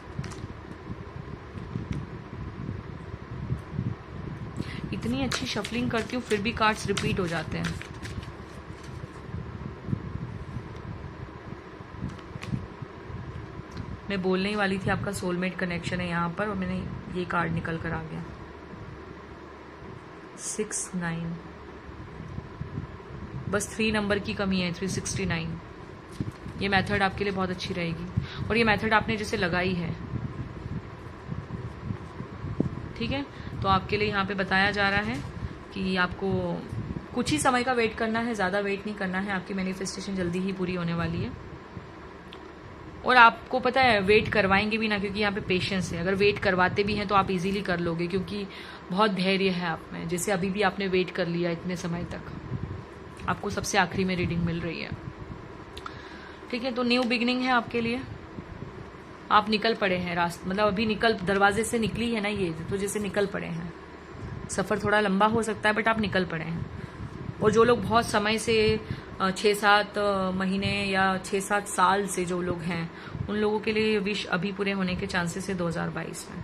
इतनी अच्छी शफलिंग करती हूँ फिर भी कार्ड्स रिपीट हो जाते हैं। मैं बोलने ही वाली थी आपका सोलमेट कनेक्शन है यहाँ पर, और मैंने ये कार्ड निकल कर आ गया। 69, बस 3 नंबर की कमी है, 369। ये मेथड आपके लिए बहुत अच्छी रहेगी, और ये मेथड आपने जैसे लगाई है। ठीक है, तो आपके लिए यहाँ पे बताया जा रहा है कि आपको कुछ ही समय का वेट करना है, ज़्यादा वेट नहीं करना है। आपकी मैनिफेस्टेशन जल्दी ही पूरी होने वाली है, और आपको पता है वेट करवाएंगे भी ना, क्योंकि यहाँ पे पेशेंस है। अगर वेट करवाते भी हैं तो आप इजीली कर लोगे, क्योंकि बहुत धैर्य है आप में। जैसे अभी भी आपने वेट कर लिया इतने समय तक, आपको सबसे आखिरी में रीडिंग मिल रही है। ठीक है, तो न्यू बिगिनिंग है आपके लिए। आप निकल पड़े हैं मतलब अभी दरवाजे से निकली है ना ये, तो जैसे निकल पड़े हैं। सफ़र थोड़ा लंबा हो सकता है, बट आप निकल पड़े हैं। और जो लोग बहुत समय से 6-7 महीने या 6-7 साल से जो लोग हैं, उन लोगों के लिए विश अभी पूरे होने के चांसेस है 2022 में।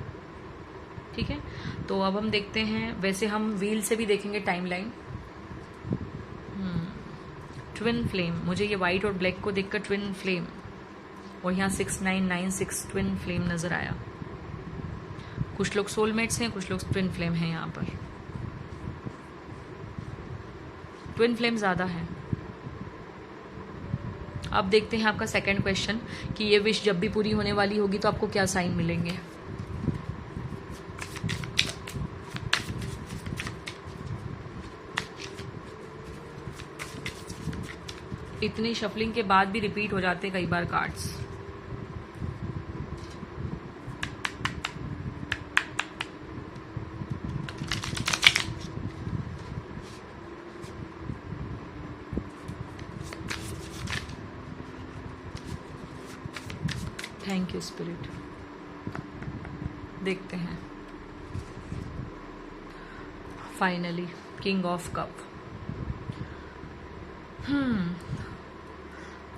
ठीक है, तो अब हम देखते हैं, वैसे हम व्हील से भी देखेंगे टाइमलाइन। ट्विन फ्लेम, मुझे ये व्हाइट और ब्लैक को देखकर ट्विन फ्लेम, और यहाँ 6996 ट्विन फ्लेम नजर आया। कुछ लोग सोलमेट्स हैं, कुछ लोग ट्विन फ्लेम हैं। यहाँ पर ट्विन फ्लेम ज्यादा है। अब देखते हैं आपका सेकंड क्वेश्चन कि ये विश जब भी पूरी होने वाली होगी तो आपको क्या साइन मिलेंगे। इतनी शफलिंग के बाद भी रिपीट हो जाते हैं कई बार कार्ड्स। Thank you spirit. देखते हैं finally king of cup.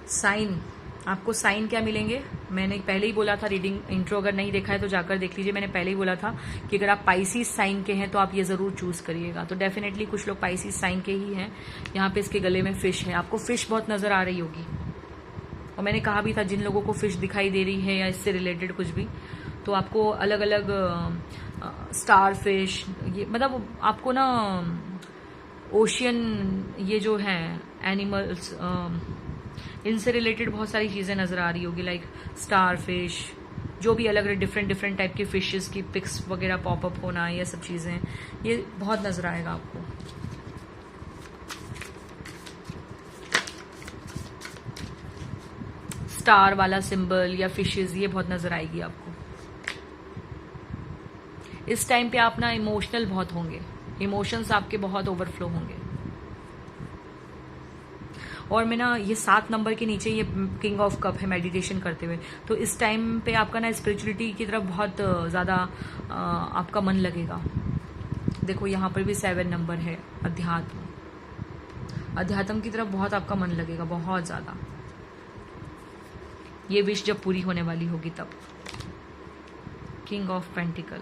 Sign, आपको साइन क्या मिलेंगे? मैंने पहले ही बोला था, रीडिंग इंट्रो अगर नहीं देखा है तो जाकर देख लीजिए। मैंने पहले ही बोला था कि अगर आप पाइसिस साइन के हैं तो आप ये जरूर चूज करिएगा। तो डेफिनेटली कुछ लोग पाइसिस साइन के ही हैं। यहाँ पे इसके गले में फिश है, आपको फिश बहुत नजर आ रही होगी। और मैंने कहा भी था जिन लोगों को फिश दिखाई दे रही है या इससे रिलेटेड कुछ भी, तो आपको अलग अलग स्टार फिश, ये मतलब आपको ना ओशियन, ये जो है एनिमल्स, इनसे रिलेटेड बहुत सारी चीजें नजर आ रही होगी, लाइक स्टार फिश, जो भी अलग अलग डिफरेंट डिफरेंट टाइप के फिशेस की पिक्स वगैरह पॉपअप होना, ये सब चीजें ये बहुत नजर आएगा आपको। स्टार वाला सिंबल या फिशेस, ये बहुत नजर आएगी आपको। इस टाइम पे आप ना इमोशनल बहुत होंगे, इमोशंस आपके बहुत ओवरफ्लो होंगे। और मैं ना ये 7 नंबर के नीचे ये किंग ऑफ कप है मेडिटेशन करते हुए, तो इस टाइम पे आपका ना स्पिरिचुअलिटी की तरफ बहुत ज्यादा आपका मन लगेगा। देखो यहाँ पर भी 7 नंबर है, अध्यात्म, अध्यात्म की तरफ बहुत आपका मन लगेगा, बहुत ज्यादा। ये विश जब पूरी होने वाली होगी तब। किंग ऑफ पेंटिकल,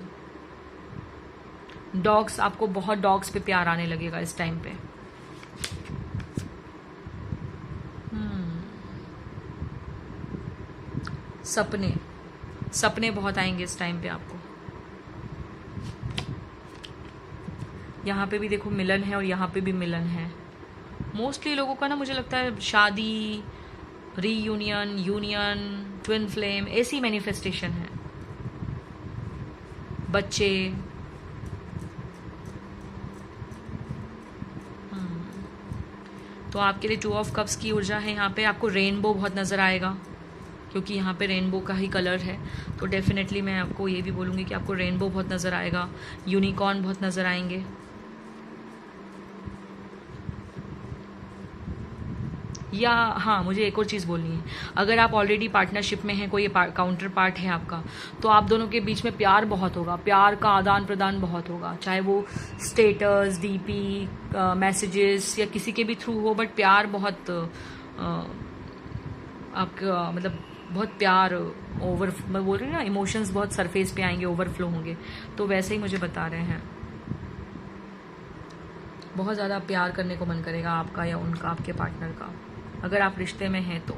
डॉग्स, आपको बहुत डॉग्स पे प्यार आने लगेगा इस टाइम पे। सपने, सपने बहुत आएंगे इस टाइम पे आपको। यहाँ पे भी देखो मिलन है और यहाँ पे भी मिलन है। मोस्टली लोगों का ना मुझे लगता है शादी, रीयूनियन, यूनियन, ट्विन फ्लेम, ऐसी मैनिफेस्टेशन है। बच्चे, तो आपके लिए 2 ऑफ कप्स की ऊर्जा है। यहाँ पे आपको रेनबो बहुत नजर आएगा, क्योंकि यहाँ पे रेनबो का ही कलर है। तो डेफिनेटली मैं आपको ये भी बोलूँगी कि आपको रेनबो बहुत नज़र आएगा, यूनिकॉर्न बहुत नज़र आएंगे। या हाँ, मुझे एक और चीज़ बोलनी है, अगर आप ऑलरेडी पार्टनरशिप में हैं, कोई काउंटर पार्ट है आपका, तो आप दोनों के बीच में प्यार बहुत होगा, प्यार का आदान प्रदान बहुत होगा, चाहे वो स्टेटस, डीपी, मैसेजेस या किसी के भी थ्रू हो, बट प्यार बहुत आपका मतलब बहुत प्यार ओवर, मैं बोल रही हूँ ना, इमोशंस बहुत सरफेस पे आएंगे, ओवरफ्लो होंगे। तो वैसे ही मुझे बता रहे हैं, बहुत ज़्यादा प्यार करने को मन करेगा आपका या उनका, आपके पार्टनर का, अगर आप रिश्ते में हैं तो।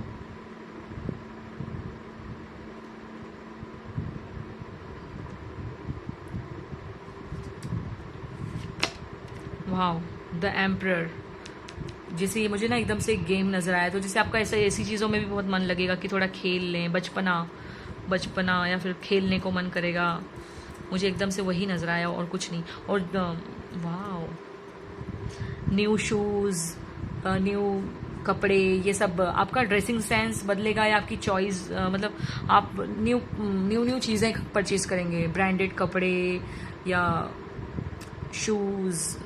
वाओ, द एम्परर, जैसे ये मुझे ना एकदम से एक गेम नजर आया, तो जैसे आपका ऐसी चीज़ों में भी बहुत मन लगेगा कि थोड़ा खेल लें, बचपना या फिर खेलने को मन करेगा। मुझे एकदम से वही नजर आया और कुछ नहीं। और वाओ, न्यू शूज़, न्यू कपड़े, ये सब आपका ड्रेसिंग सेंस बदलेगा या आपकी चॉइस, मतलब आप न्यू चीज़ें परचेज करेंगे, ब्रांडेड कपड़े या शूज़,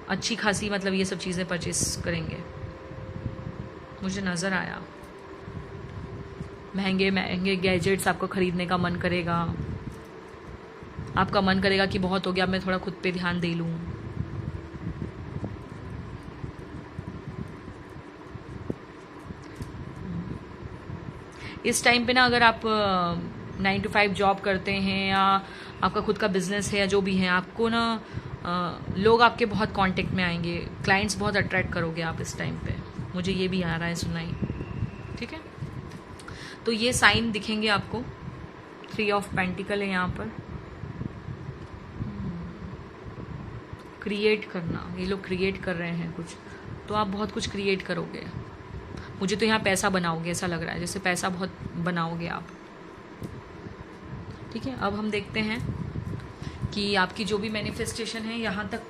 अच्छी खासी, मतलब ये सब चीज़ें परचेस करेंगे, मुझे नज़र आया। महंगे महंगे गैजेट्स आपको खरीदने का मन करेगा, आपका मन करेगा कि बहुत हो गया, मैं थोड़ा खुद पे ध्यान दे लूँ। इस टाइम पे ना अगर आप 9 to 5 जॉब करते हैं या आपका खुद का बिजनेस है या जो भी है, आपको ना लोग आपके बहुत कांटेक्ट में आएंगे, क्लाइंट्स बहुत अट्रैक्ट करोगे आप इस टाइम पे, मुझे ये भी आ रहा है सुनाई। ठीक है, तो ये साइन दिखेंगे आपको। 3 ऑफ पेंटिकल है यहाँ पर। क्रिएट करना, ये लोग क्रिएट कर रहे हैं कुछ, तो आप बहुत कुछ क्रिएट करोगे। मुझे तो यहाँ पैसा बनाओगे ऐसा लग रहा है, जैसे पैसा बहुत बनाओगे आप। ठीक है, अब हम देखते हैं कि आपकी जो भी मैनिफेस्टेशन है यहाँ तक,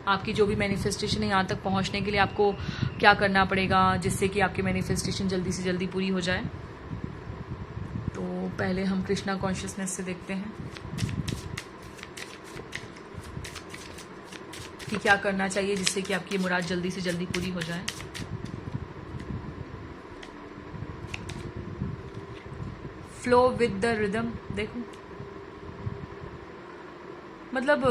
आपकी जो भी मैनिफेस्टेशन है यहाँ तक पहुँचने के लिए आपको क्या करना पड़ेगा, जिससे कि आपकी मैनिफेस्टेशन जल्दी से जल्दी पूरी हो जाए। तो पहले हम कृष्णा कॉन्शियसनेस से देखते हैं कि क्या करना चाहिए जिससे कि आपकी मुराद जल्दी से जल्दी पूरी हो जाए। Flow with the rhythm. देखो मतलब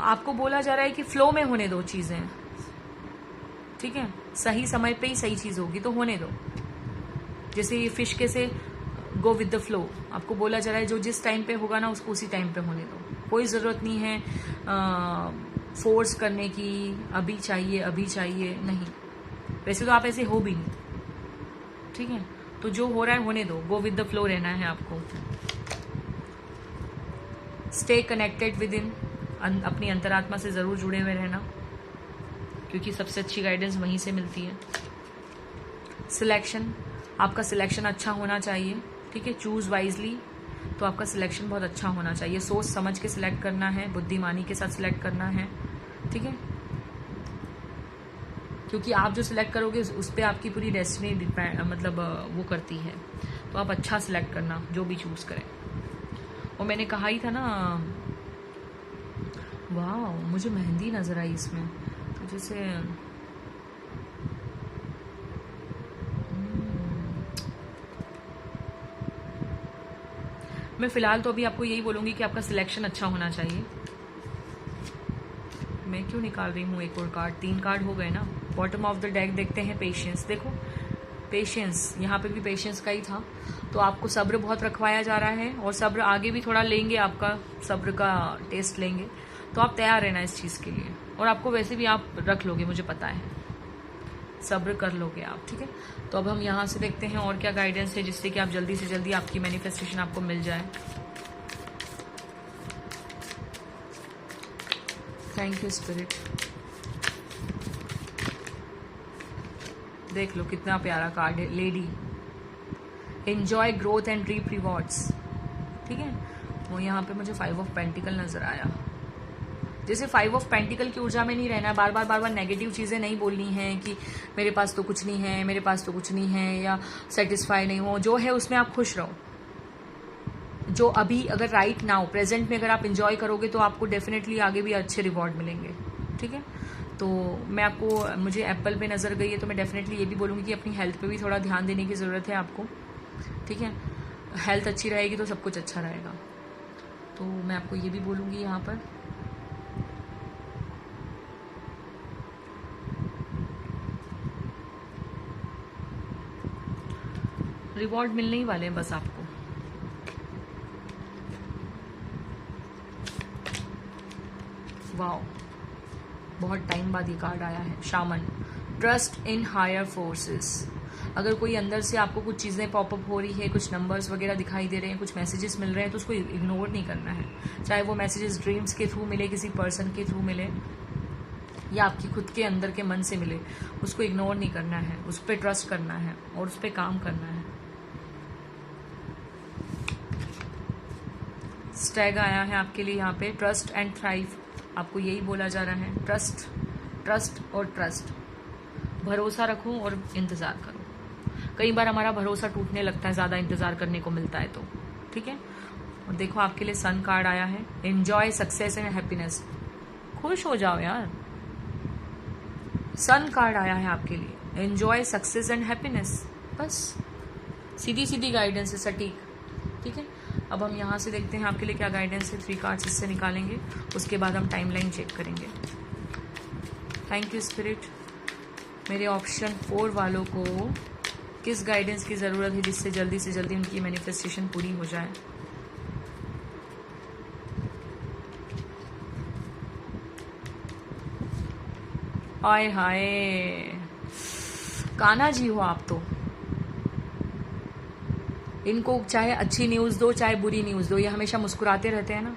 आपको बोला जा रहा है कि फ्लो में होने दो चीजें, ठीक है, सही समय पे ही सही चीज होगी तो होने दो। जैसे ये फिश कैसे गो विद द फ्लो, आपको बोला जा रहा है जो जिस टाइम पे होगा ना उसको उसी टाइम पे होने दो। कोई जरूरत नहीं है फोर्स करने की, अभी चाहिए नहीं। वैसे तो आप ऐसे हो भी नहीं, ठीक है, तो जो हो रहा है होने दो, गो विद द फ्लो रहना है आपको। स्टे कनेक्टेड विद इन, अपनी अंतरात्मा से जरूर जुड़े हुए रहना, क्योंकि सबसे अच्छी गाइडेंस वहीं से मिलती है। सिलेक्शन, आपका सिलेक्शन अच्छा होना चाहिए, ठीक है, चूज वाइजली, तो आपका सिलेक्शन बहुत अच्छा होना चाहिए। सोच समझ के सिलेक्ट करना है, बुद्धिमानी के साथ सिलेक्ट करना है, ठीक है, क्योंकि आप जो सिलेक्ट करोगे उस पर आपकी पूरी डेस्टिनी डिपेंड, मतलब वो करती है। तो आप अच्छा सिलेक्ट करना जो भी चूज करें। और मैंने कहा ही था ना, वाह मुझे मेहंदी नजर आई इसमें, तो जैसे मैं फिलहाल तो अभी आपको यही बोलूंगी कि आपका सिलेक्शन अच्छा होना चाहिए। मैं क्यों निकाल रही हूँ एक और कार्ड, 3 कार्ड हो गए ना। बॉटम ऑफ द डेक देखते हैं पेशेंस। देखो पेशेंस, यहाँ पे भी पेशेंस का ही था। तो आपको सब्र बहुत रखवाया जा रहा है, और सब्र आगे भी थोड़ा लेंगे, आपका सब्र का टेस्ट लेंगे। तो आप तैयार रहना इस चीज़ के लिए, और आपको वैसे भी आप रख लोगे, मुझे पता है, सब्र कर लोगे आप, ठीक है। तो अब हम यहाँ से देखते हैं और क्या गाइडेंस है जिससे कि आप जल्दी से जल्दी आपकी मैनिफेस्टेशन आपको मिल जाए। Thank you spirit. देख लो कितना प्यारा कार्ड है, lady. Enjoy growth and reap rewards, ठीक है। वो यहाँ पे मुझे 5 ऑफ पेंटिकल नजर आया। जैसे 5 ऑफ पेंटिकल की ऊर्जा में नहीं रहना, बार बार नेगेटिव चीजें नहीं बोलनी है कि मेरे पास तो कुछ नहीं है, मेरे पास तो कुछ नहीं है, या सेटिस्फाई नहीं हो। जो है उसमें आप खुश रहो। जो अभी अगर राइट नाउ प्रेजेंट में अगर आप इंजॉय करोगे तो आपको डेफिनेटली आगे भी अच्छे रिवॉर्ड मिलेंगे, ठीक है। तो मैं आपको, मुझे एप्पल पे नजर गई है, तो मैं डेफिनेटली ये भी बोलूँगी कि अपनी हेल्थ पे भी थोड़ा ध्यान देने की ज़रूरत है आपको, ठीक है। हेल्थ अच्छी रहेगी तो सब कुछ अच्छा रहेगा। तो मैं आपको ये भी बोलूँगी यहाँ पर, रिवॉर्ड मिलने ही वाले हैं बस आपको। वाओ, बहुत टाइम बाद ये कार्ड आया है, shaman. Trust in higher forces. अगर कोई अंदर से आपको कुछ चीज़ें पॉपअप हो रही है, कुछ नंबर्स वगैरह दिखाई दे रहे हैं, कुछ मैसेजेस मिल रहे हैं, तो उसको इग्नोर नहीं करना है। चाहे वो मैसेजेस ड्रीम्स के थ्रू मिले, किसी पर्सन के थ्रू मिले, या आपकी खुद के अंदर के मन से मिले, उसको इग्नोर नहीं करना है, उस पर ट्रस्ट करना है और उस पर काम करना है। स्टैग आया है आपके लिए यहाँ पे, ट्रस्ट एंड थ्राइव। आपको यही बोला जा रहा है, ट्रस्ट, ट्रस्ट और ट्रस्ट। भरोसा रखो और इंतजार करो। कई बार हमारा भरोसा टूटने लगता है, ज्यादा इंतजार करने को मिलता है तो, ठीक है। और देखो आपके लिए सन कार्ड आया है, एंजॉय सक्सेस एंड हैप्पीनेस। खुश हो जाओ यार, सन कार्ड आया है आपके लिए, एंजॉय सक्सेस एंड हैप्पीनेस। बस सीधी सीधी गाइडेंस है, सटीक, ठीक है। अब हम यहाँ से देखते हैं आपके लिए क्या गाइडेंस है। 3 कार्ड्स इससे निकालेंगे, उसके बाद हम टाइमलाइन चेक करेंगे। Thank you spirit. मेरे ऑप्शन 4 वालों को किस गाइडेंस की ज़रूरत है जिससे जल्दी से जल्दी उनकी मैनिफेस्टेशन पूरी हो जाए। हाय हाय, कान्हा जी हो आप तो। इनको चाहे अच्छी न्यूज़ दो चाहे बुरी न्यूज़ दो, ये हमेशा मुस्कुराते रहते हैं ना,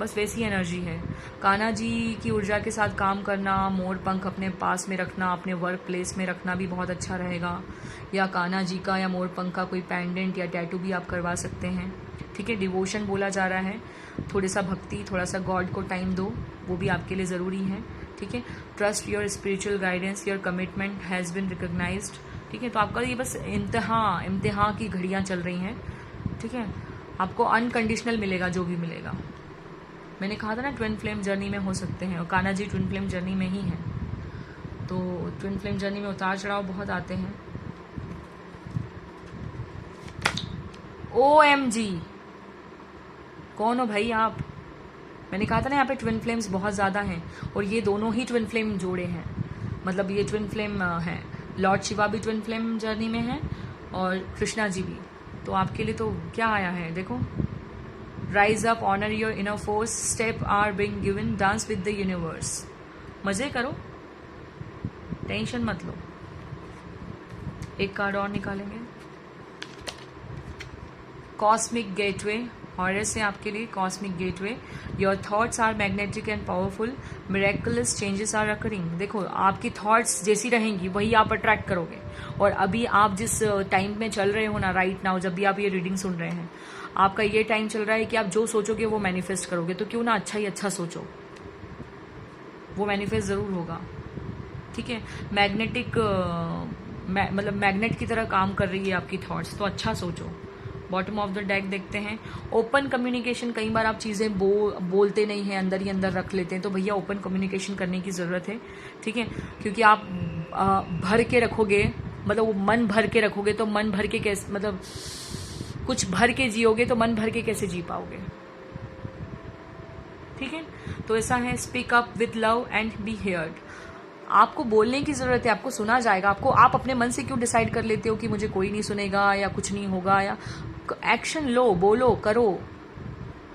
बस वैसी एनर्जी है। कान्हा जी की ऊर्जा के साथ काम करना, मोर पंख अपने पास में रखना, अपने वर्क प्लेस में रखना भी बहुत अच्छा रहेगा। या कान्हा जी का या मोर पंख का कोई पेंडेंट या टैटू भी आप करवा सकते हैं, ठीक है। डिवोशन बोला जा रहा है, थोड़ा सा भक्ति, थोड़ा सा गॉड को टाइम दो, वो भी आपके लिए ज़रूरी है, ठीक है। Trust your spiritual guidance, your commitment has been recognized, ठीक है। तो आपका ये बस इम्तिहान की घड़ियाँ चल रही हैं, ठीक है। आपको अनकंडीशनल मिलेगा जो भी मिलेगा। मैंने कहा था ना ट्विन फ्लेम जर्नी में हो सकते हैं, और Kanha ji twin flame journey में ही है। तो ट्विन फ्लेम जर्नी में उतार चढ़ाव बहुत आते हैं। OMG, कौन हो भाई आप? मैंने कहा था ना यहाँ पे ट्विन फ्लेम्स बहुत ज़्यादा हैं, और ये दोनों ही ट्विन फ्लेम जोड़े हैं, मतलब ये ट्विन फ्लेम हैं। लॉर्ड शिवा भी ट्विन फ्लेम जर्नी में है और कृष्णा जी भी। तो आपके लिए तो क्या आया है देखो, rise up, honour your inner force, step are being given, dance with the universe. मजे करो, टेंशन मत लो। एक कार्ड और निकालेंगे, कॉस्मिक गेटवे, हॉरस है आपके लिए cosmic gateway. Your thoughts are magnetic and powerful, miraculous changes are occurring. देखो, आपकी थॉट्स जैसी रहेंगी वही आप अट्रैक्ट करोगे। और अभी आप जिस टाइम में चल रहे हो ना, राइट नाउ, जब भी आप ये रीडिंग सुन रहे हैं, आपका ये टाइम चल रहा है कि आप जो सोचोगे वो मैनिफेस्ट करोगे। तो क्यों ना अच्छा ही अच्छा सोचो, वो मैनिफेस्ट जरूर होगा। ठीक है, मैग्नेटिक मतलब मैग्नेट की तरह काम कर रही है आपकी थॉट्स, तो अच्छा सोचो। बॉटम ऑफ द डेक देखते हैं, ओपन कम्युनिकेशन। कई बार आप चीज़ें बोलते नहीं हैं, अंदर ही अंदर रख लेते हैं, तो भैया ओपन कम्युनिकेशन करने की ज़रूरत है। ठीक है, क्योंकि आप भर के रखोगे, मतलब वो मन भर के रखोगे, तो मन भर के कैसे, मतलब कुछ भर के जियोगे तो मन भर के कैसे जी पाओगे। ठीक है, तो ऐसा है, speak up with love and be heard. आपको बोलने की जरूरत है, आपको सुना जाएगा। आप अपने मन से क्यों डिसाइड कर लेते हो कि मुझे कोई नहीं सुनेगा या कुछ नहीं होगा, या एक्शन लो, बोलो, करो।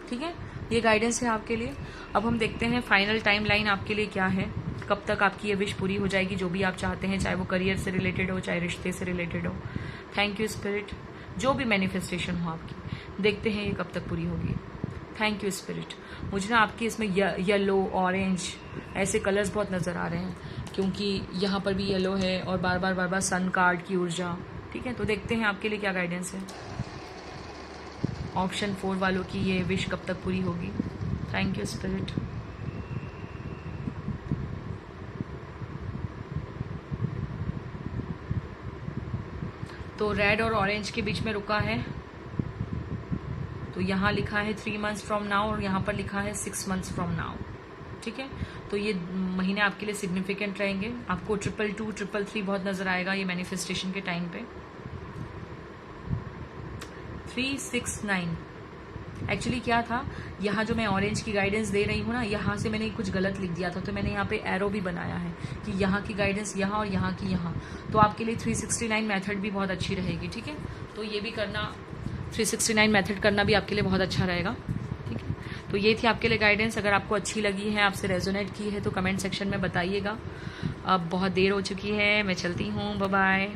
ठीक है, ये गाइडेंस है आपके लिए। अब हम देखते हैं फाइनल टाइम लाइन आपके लिए क्या है, कब तक आपकी ये विश पूरी हो जाएगी, जो भी आप चाहते हैं, चाहे वो करियर से रिलेटेड हो, चाहे रिश्ते से रिलेटेड हो। थैंक यू स्पिरिट, जो भी मैनिफेस्टेशन हो आपकी, देखते हैं ये कब तक पूरी होगी। Thank you spirit. मुझे ना आपके इसमें येलो, ऑरेंज ऐसे कलर्स बहुत नज़र आ रहे हैं, क्योंकि यहाँ पर भी येलो है और बार बार सन कार्ड की ऊर्जा। ठीक है, तो देखते हैं आपके लिए क्या गाइडेंस है। ऑप्शन 4 वालों की ये विश कब तक पूरी होगी। Thank you spirit. तो रेड और ऑरेंज के बीच में रुका है, तो यहाँ लिखा है 3 months फ्रॉम नाउ, और यहाँ पर लिखा है 6 months फ्रॉम नाउ। ठीक है, तो ये महीने आपके लिए सिग्निफिकेंट रहेंगे। आपको 222, 333 बहुत नजर आएगा ये मैनिफेस्टेशन के टाइम पे। 369 एक्चुअली क्या था, यहाँ जो मैं ऑरेंज की गाइडेंस दे रही हूँ ना, यहाँ से मैंने कुछ गलत लिख दिया था, तो मैंने यहाँ पे एरो भी बनाया है कि यहाँ की गाइडेंस यहाँ और यहाँ की यहाँ। तो आपके लिए 369 मेथड भी बहुत अच्छी रहेगी। ठीक है, तो ये भी करना, 369 मेथड करना भी आपके लिए बहुत अच्छा रहेगा। ठीक है, तो ये थी आपके लिए गाइडेंस। अगर आपको अच्छी लगी है, आपसे रेजोनेट की है, तो कमेंट सेक्शन में बताइएगा। अब बहुत देर हो चुकी है, मैं चलती हूँ, बाय बाय।